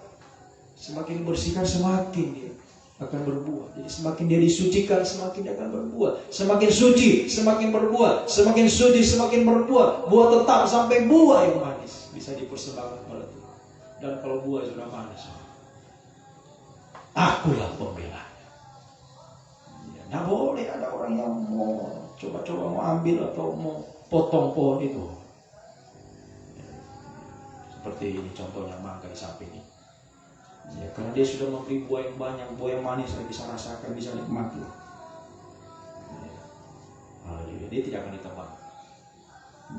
Semakin dibersihkan, semakin dia akan berbuah. Jadi semakin dia disucikan, semakin dia akan berbuah. Semakin suci, semakin berbuah. Semakin suci, semakin berbuah. Buah tetap sampai buah yang manis bisa dipersembahkan kepada Tuhan. Dan kalau buah sudah manis, akulah pembela. Nah boleh ada orang yang mau coba-coba mau ambil atau mau potong pohon itu. Seperti ini contohnya mangga di samping ini. Karena dia sudah memberi buah yang banyak, buah yang manis, saya bisa rasakan, bisa nikmati. Dia tidak akan ditebang.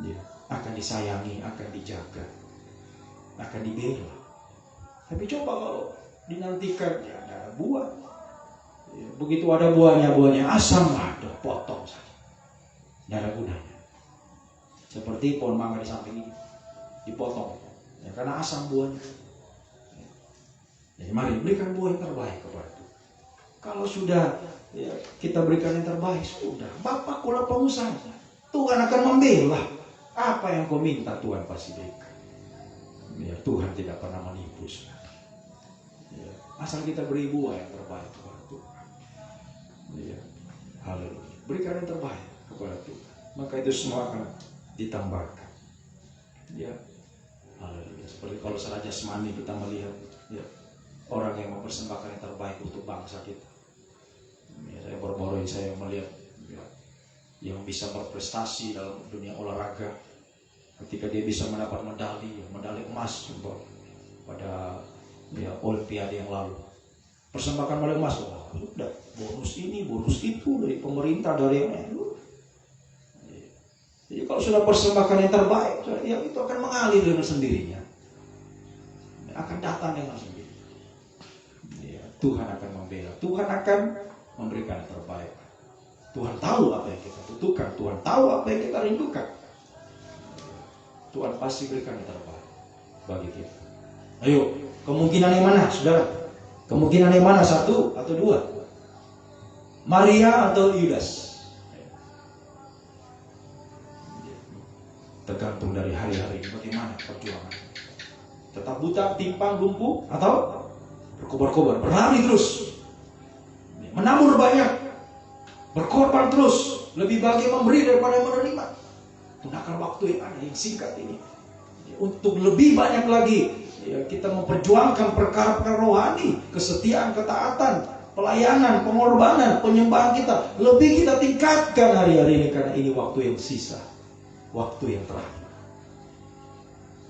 Dia akan disayangi, akan dijaga, akan dibela. Tapi coba kalau dinantikan, ya ada buah. Ya, begitu ada buahnya asam, aduh, potong saja. Tidak ada gunanya. Seperti pohon mangga di samping ini, dipotong. Ya, karena asam buahnya. Jadi mari berikan buah yang terbaik kepada Tuhan. Kalau sudah ya, kita berikan yang terbaik, sudah. Bapak kula pengusaha, Tuhan akan membela. Apa yang kau minta Tuhan pasti berikan. Ya, Tuhan tidak pernah menipu. Ya, asal kita beri buah yang terbaik kepada Tuhan. Ya, haleluya. Berikan yang terbaik kepada Tuhan. Maka itu semua akan ditambahkan. Ya, haleluya. Seperti kalau secara jasmani kita melihat, ya, orang yang mempersembahkan yang terbaik untuk bangsa kita. Ya, saya baru-baru ini saya melihat, ya, yang bisa berprestasi dalam dunia olahraga. Ketika dia bisa mendapat medali emas pada ya, Olimpiade yang lalu, persembahkan medali emas, sudah bonus ini, bonus itu dari pemerintah, dari yang lain. Jadi kalau sudah persembahkan yang terbaik, ya itu akan mengalir dengan sendirinya, akan datang dengan sendiri. Ya, Tuhan akan membela, Tuhan akan memberikan yang terbaik. Tuhan tahu apa yang kita butuhkan, Tuhan tahu apa yang kita rindukan. Tuhan pasti berikan yang terbaik bagi kita. Ayo, kemungkinan yang mana, saudara? Kemungkinan yang mana, 1 atau 2? Maria atau Yudas? Tergantung dari hari-hari bagaimana perjuangan. Tetap buta, timpang, lumpuh, atau berkobar-kobar, berlari terus, menabur banyak, berkorban terus, lebih baik memberi daripada menerima. Gunakan waktu yang ada, yang singkat ini, untuk lebih banyak lagi, ya, kita memperjuangkan perkara-perkara rohani, kesetiaan, ketaatan, pelayanan, pengorbanan, penyembahan kita. Lebih kita tingkatkan hari-hari ini, karena ini waktu yang sisa, waktu yang terakhir.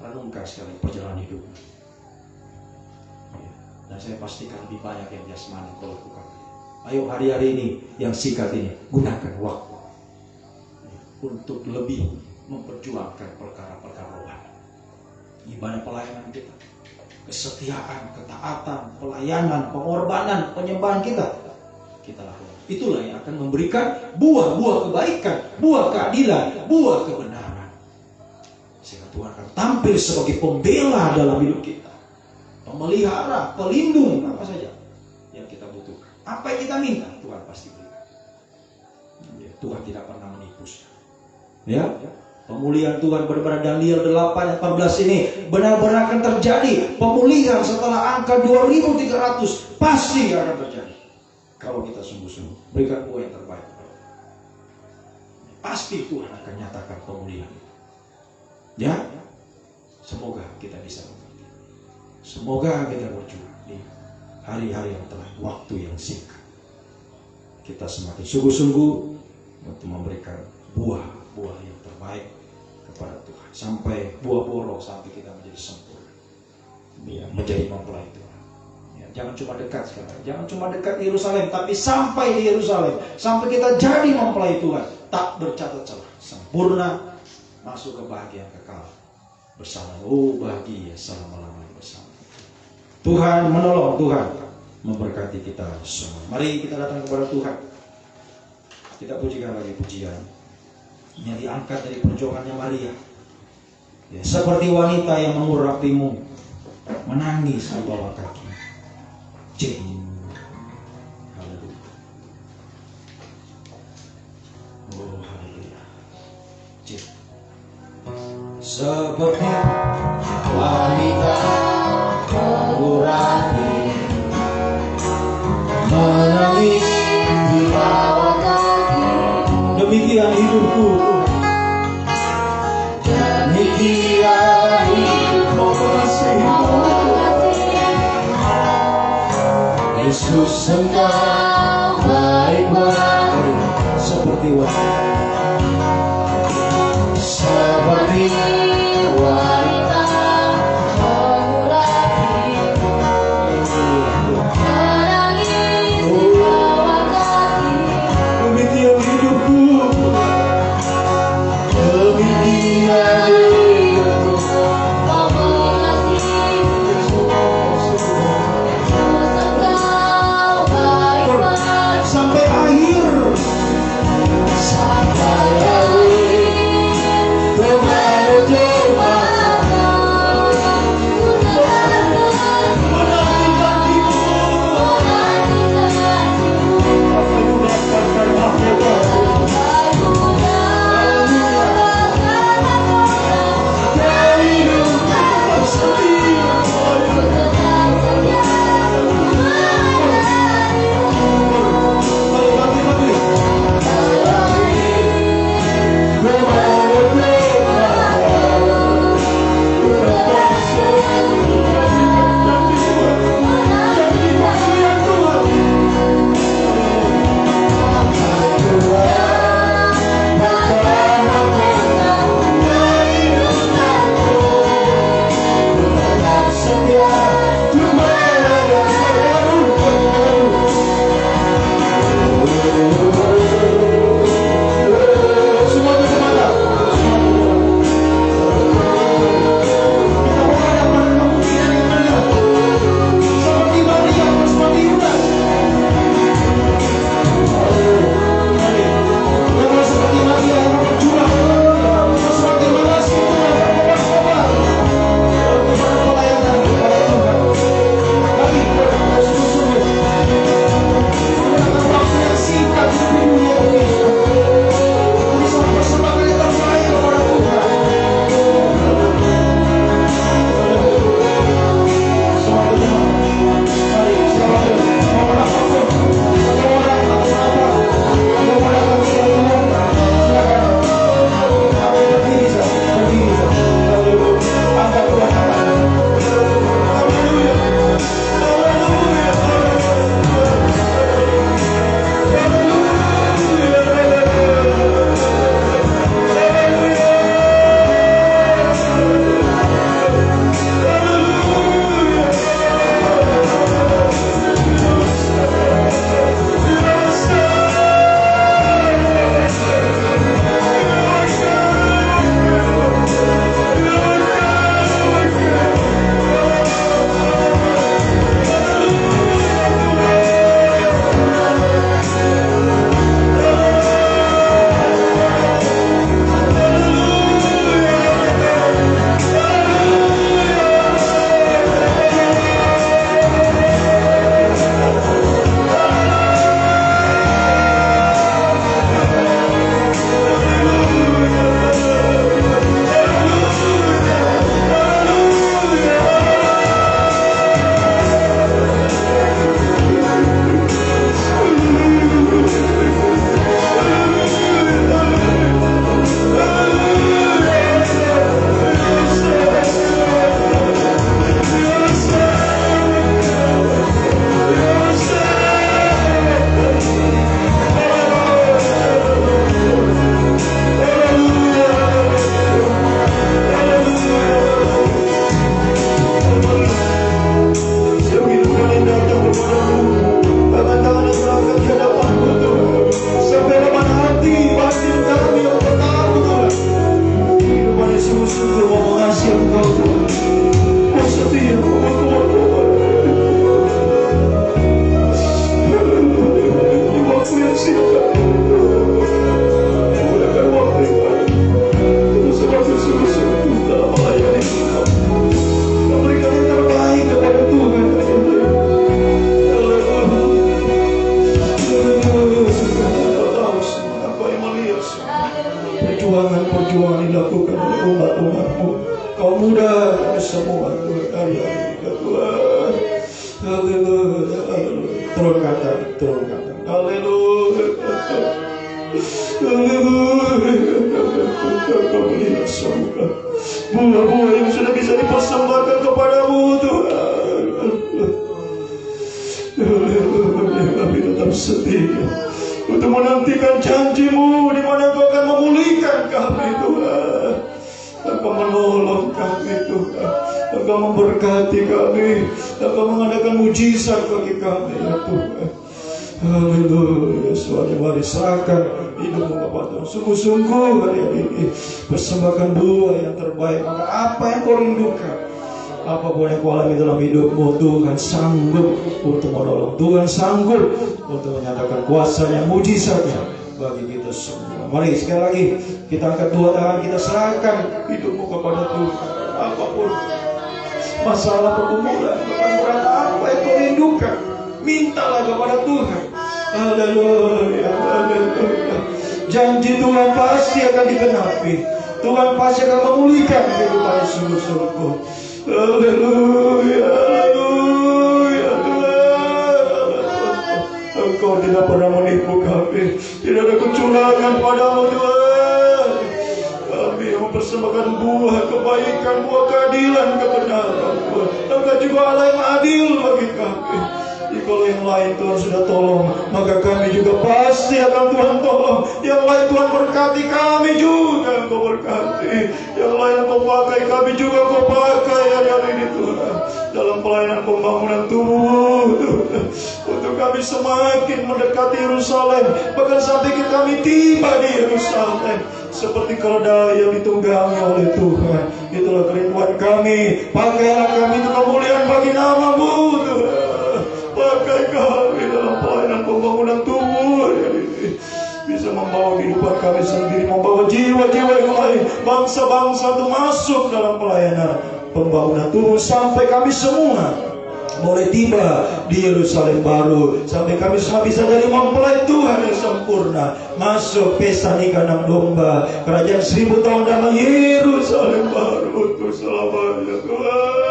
Renungkan sekali perjalanan hidup. Ya, dan saya pastikan lebih banyak yang jasmani kau lakukan. Ayo hari-hari ini, yang singkat ini, gunakan waktu untuk lebih memperjuangkan perkara-perkara rohani. Ibadah pelayanan kita, kesetiaan, ketaatan, pelayanan, pengorbanan, penyembahan kita lakukan. Itulah yang akan memberikan buah-buah kebaikan, buah keadilan, buah kebenaran. Sehingga Tuhan akan tampil sebagai pembela dalam hidup kita, pemelihara, pelindung, apa saja yang kita butuhkan. Apa yang kita minta, Tuhan pasti berikan. Ya, Tuhan tidak pernah menipu. Ya, pemulihan Tuhan benar-benar Daniel 8:14 ini benar-benar akan terjadi. Pemulihan setelah angka 2300 pasti akan terjadi. Kalau kita sungguh-sungguh berikan buah yang terbaik, pasti Tuhan akan nyatakan pemulihan. Ya, semoga kita bisa mengerti. Semoga kita berjuang di hari-hari yang telah, waktu yang singkat. Kita semakin sungguh-sungguh untuk memberikan buah yang terbaik kepada Tuhan, sampai buah-buah roh, sampai kita menjadi sempurna, ya, menjadi mempelai Tuhan. Ya, jangan cuma dekat sekarang, jangan cuma dekat di Yerusalem, tapi sampai di Yerusalem, sampai kita jadi mempelai Tuhan, tak bercatat celah, sempurna, masuk ke bahagia kekal bersama. Oh, bahagia selama-lamanya bersama. Tuhan menolong, Tuhan memberkati kita semua. Mari kita datang kepada Tuhan. Kita pujikan lagi pujian yang diangkat dari perjuangannya Maria, ya, seperti wanita yang mengurapimu, menangis di bawah kaki. Haleluya. Oh, haleluya. Seperti wanita mengurapi, menangis di bawah kaki. Demikian hidupku, demikian hidupku, Yesus engkau baik-baik. Seperti wanita, seperti wanita mengurapi, menangis di bawah kaki. Demikian hidupku, demikian hidupku, kau mengasihi Yesus. semua Tuhan. Haleluya Tuhan. Haleluya. Turunkan tangan. Haleluya. Kau melihat semua buah-buah yang sudah bisa dipersembahkan kepadamu Tuhan. Kami tetap setia untuk menantikan janji-Mu di mana Kau akan memulihkan kami Tuhan. Engkau menolong kami Tuhan. Engkau memberkati kami. Engkau mengadakan mujizat bagi kami ya Tuhan. Haleluya. Semuanya mari serahkan hidupmu kepada Tuhan. Sungguh-sungguh hari ini persembahkan buah yang terbaik. Maka apa yang kau rindukan, apapun yang kau alami dalam hidupmu, Tuhan sanggup untuk menolong. Tuhan sanggup untuk menyatakan kuasanya, mujizatnya bagi kita semua. Mari sekali lagi kita angkat dua tangan, kita serahkan hidupmu kepada Tuhan. Apapun masalah pergumulan, beban berat apa yang kau rindukan, mintalah kepada Tuhan. Haleluya, haleluya. Janji Tuhan pasti akan digenapi. Tuhan pasti akan memulihkan kehidupan sungguh-sungguh. Haleluya, haleluya Tuhan. Engkau tidak pernah menipu kami. Tidak ada kecurangan padamu Tuhan. Kami mempersembahkan buah kebaikan, buah keadilan, kebenaran Tuhan. Engkau juga Allah yang adil bagi kami. Kalau yang lain Tuhan sudah tolong, maka kami juga pasti akan Tuhan tolong. Yang lain Tuhan berkati, kami juga Engkau berkati. Yang lain Engkau pakai, kami juga Engkau pakai hari ini Tuhan. Dalam pelayanan pembangunan tubuh Tuhan, untuk kami semakin mendekati Yerusalem. Bahkan sampai kami tiba di Yerusalem, seperti keledai yang ditunggangi oleh Tuhan. Itulah kerinduan kami. Pakailah kami untuk kemuliaan bagi nama-Mu Tuhan. Pakai kami dalam pelayanan pembangunan tubuh ini, bisa membawa kehidupan kami sendiri, membawa jiwa-jiwa yang lain, bangsa-bangsa itu masuk dalam pelayanan pembangunan tubuh, sampai kami semua boleh tiba di Yerusalem baru, sampai kami semua bisa jadi mempelai Tuhan yang sempurna, masuk pesta nikah anak domba, kerajaan 1000 tahun dalam Yerusalem baru untuk selamanya Tuhan.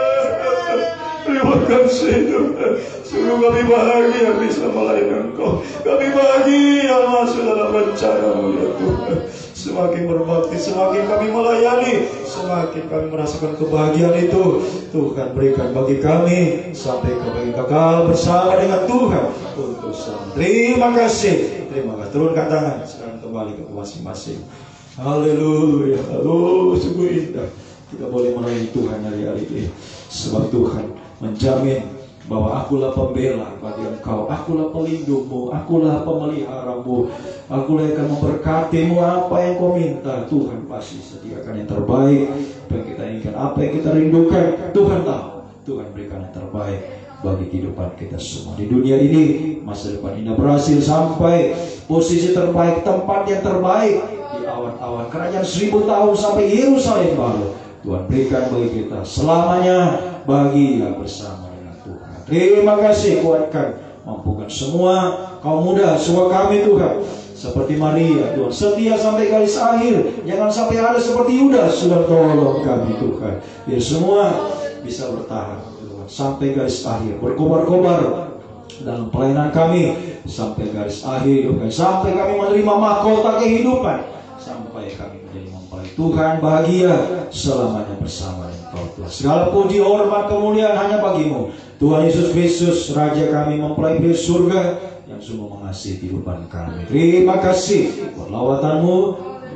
Terima kasih Tuhan. Sungguh kami bahagia bisa melayani Engkau. Kami bahagia masuk dalam rencana-Mu ya Tuhan. Semakin berbakti, semakin kami melayani, semakin kami merasakan kebahagiaan itu. Tuhan berikan bagi kami sampai kami kekal bersama dengan Tuhan untuk selamanya. Terima kasih. Terima kasih. Turunkan tangan. Sekarang kembali ke masing-masing. Haleluya. Haleluya. Sungguh indah kita boleh melayani Tuhan hari-hari ini. Sebab Tuhan menjamin bahwa akulah pembela bagi engkau, akulah pelindungmu, akulah pemeliharamu, akulah yang akan memberkatimu. Apa yang kau minta, Tuhan pasti sediakan yang terbaik. Apa yang kita inginkan, apa yang kita rindukan, Tuhan tahu. Tuhan berikan yang terbaik bagi kehidupan kita semua di dunia ini. Masa depan indah berhasil sampai posisi terbaik, tempat yang terbaik di awan-awan kerajaan 1000 tahun sampai Yerusalem baru. Tuhan berikan bagi kita selamanya, bahagia bersama dengan Tuhan. Terima kasih, kuatkan, mampukan semua kaum muda, semua kami Tuhan, seperti Maria Tuhan, setia sampai garis akhir. Jangan sampai ada seperti Yudas. Sudah tolong kami Tuhan, biar semua bisa bertahan Tuhan sampai garis akhir, berkobar-kobar dalam pelayanan kami sampai garis akhir Tuhan, sampai kami menerima mahkota kehidupan, sampai kami menjadi mempelai Tuhan bahagia selamanya bersama Engkau Tuhan. Segala puji, hormat, kemuliaan hanya bagi-Mu Tuhan Yesus Kristus, Raja kami, mempelai di surga yang sungguh mengasihi kehidupan kami. Terima kasih buat lawatan-Mu,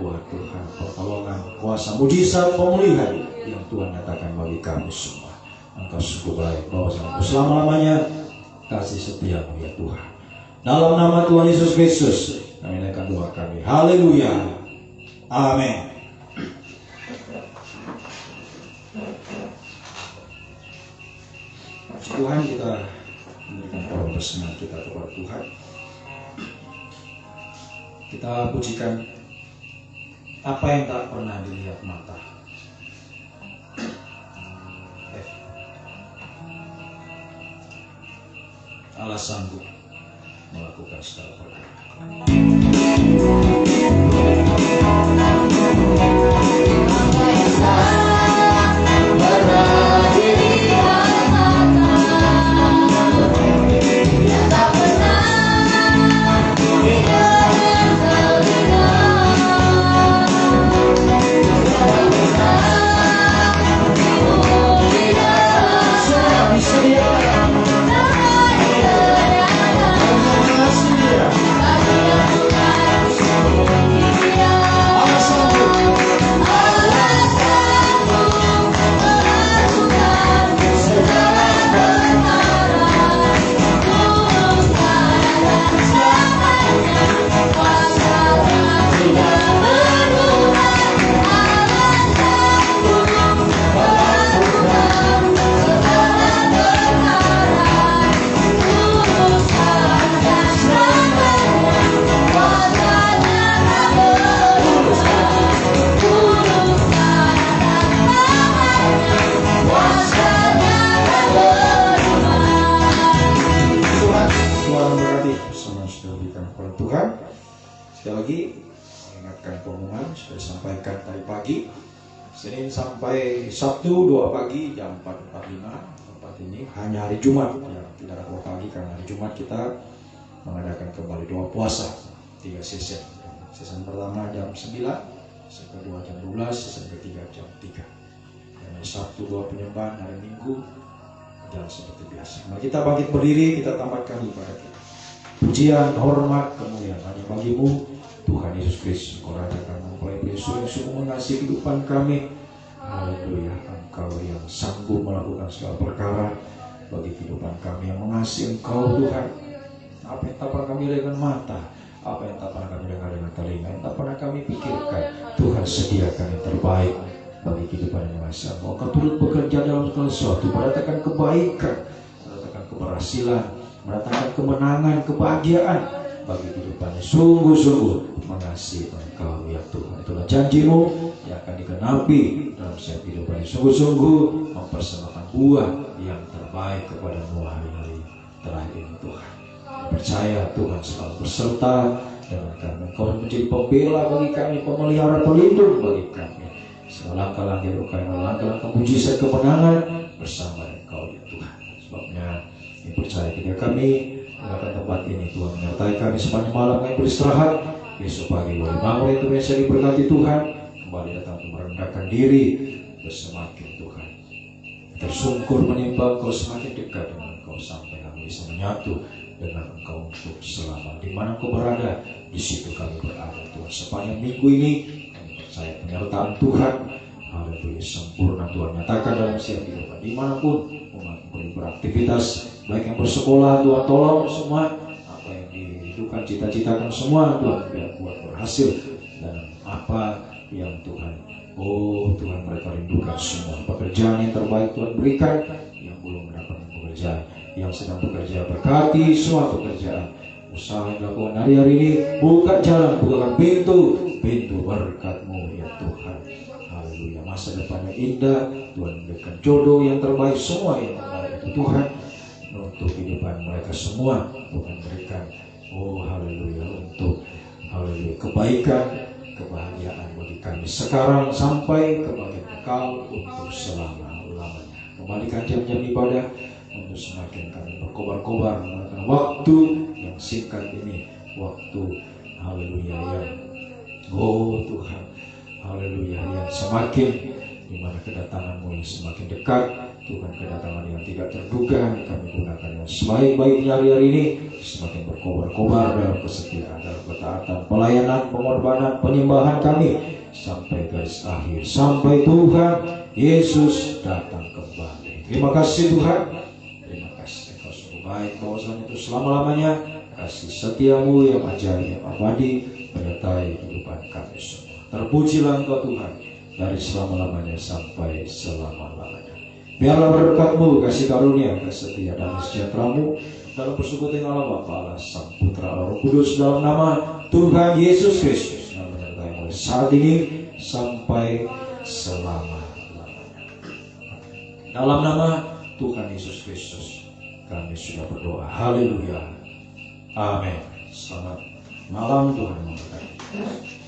buat Tuhan pertolongan, kuasa, mujizat, pemulihan yang Tuhan nyatakan bagi kami semua. Engkau sungguh baik, bahwa selama-lamanya kasih setia-Mu ya Tuhan. Dalam nama Tuhan Yesus Kristus kami naikkan doa kami. Haleluya. Amin. Tuhan, kita memberikan persembahan kita kepada Tuhan. Kita pujikan apa yang tak pernah dilihat mata. Allah sanggup melakukan segala perkara. Apa yang tak pernah Tuhan. Sekali lagi mengingatkan pengumuman sudah disampaikan tadi pagi, Senin sampai Sabtu 2 pagi jam 4.45. Tempat ini hanya hari Jumat ya, tidak ada 2 pagi karena hari Jumat kita mengadakan kembali doa puasa 3 sesi. Sesi pertama jam 9, sesi kedua jam 12, sesi ketiga jam 3. Dan hari Sabtu 2 penyembahan, hari Minggu jalan seperti biasa. Mari kita bangkit berdiri, kita tamatkan ibadah kita. Pujian, hormat, kemuliaan hanya bagimu Tuhan Yesus Kristus. Engkau Raja kami mempelai Yesus yang sungguh mengasihi kehidupan kami. Haleluya, Engkau yang sanggup melakukan segala perkara bagi kehidupan kami, yang mengasihi Engkau Tuhan. Apa yang tak pernah kami lihat dengan mata, apa yang tak pernah kami dengar dengan telinga, yang tak pernah kami pikirkan, Tuhan sediakan yang terbaik bagi kehidupan yang mengasihi Engkau. Engkau turut bekerja dalam segala sesuatu, mendatangkan kebaikan, mendatangkan keberhasilan, mendatangkan kemenangan, kebahagiaan bagi kehidupannya. Sungguh-sungguh mengasihi Engkau ya Tuhan. Itulah janji-Mu yang akan digenapi dalam setiap kehidupannya. Sungguh-sungguh mempersembahkan buah yang terbaik kepada-Mu hari-hari terakhir ini Tuhan. Percaya Tuhan selalu berserta dengan kami. Engkau menjadi pembela bagi kami, pemelihara, pelindung bagi kami. Segala langkah-langkah kami, langkah-langkah mujizat kemenangan bersama Engkau ya Tuhan. Sebabnya ini percaya ketika kami meninggalkan tempat ini, Tuhan menyertai kami sepanjang malam kami beristirahat. Besok pagi boleh bangun itu bisa diberkati Tuhan, kembali datang untuk merendahkan diri bersemakin Tuhan. Tersungkur menyembah Engkau, semakin dekat dengan Engkau sampai kami bisa menyatu dengan Engkau untuk selama. Di mana Engkau berada, di situ kami berada Tuhan. Sepanjang minggu ini kami percaya penyertaan Tuhan, haleluya, sempurna Tuhan nyatakan dalam setiap kehidupan. Dimanapun umat beraktivitas, baik yang bersekolah, Tuhan tolong semua apa yang dihidupkan, cita-citakan semua Tuhan biar buat berhasil. Dan apa yang Tuhan, oh Tuhan mereka rindukan semua pekerjaan yang terbaik Tuhan berikan. Yang belum mendapatkan pekerjaan, yang sedang bekerja, berkati semua pekerjaan, usaha yang dilakukan hari-hari ini. Buka jalan, bukakan pintu berkat-Mu ya Tuhan. Haleluya, masa depannya indah Tuhan, berikan jodoh yang terbaik, semua yang terbaik itu Tuhan untuk kehidupan mereka semua. Tuhan berikan, oh haleluya, untuk haleluya kebaikan, kebahagiaan bagi kami sekarang sampai kebahagiaan Engkau untuk selama-lamanya. Kembalikan jam-jam ibadah untuk semakin kami berkobar-kobar menggunakan waktu yang singkat ini, waktu haleluya yang oh Tuhan haleluya yang semakin dimana kedatangan-Mu yang semakin dekat Tuhan, kedatangan yang tidak terduga. Kami gunakan yang sebaik-baiknya hari-hari ini, semakin berkobar-kobar dalam kesetiaan, dalam ketaatan, pelayanan, pengorbanan, penyembahan kami sampai garis akhir, sampai Tuhan Yesus datang kembali. Terima kasih Tuhan, terima kasih Engkau sungguh baik, bahwasanya itu selama-lamanya kasih setia-Mu yang ajaib, yang abadi menyertai kehidupan kami semua. Terpujilah Engkau Tuhan dari selama-lamanya sampai selama-lamanya. Biarlah berkat-Mu, kasih karunia, kesetia dan sejahtera-Mu dalam persekutuan Allah Bapa, Allah Sang Putra, Allah Roh Kudus, dalam nama Tuhan Yesus Kristus yang menyertai mulai saat ini sampai selama-lamanya. Dalam nama Tuhan Yesus Kristus kami sudah berdoa. Haleluya. Amin. Selamat malam, Tuhan memberkati.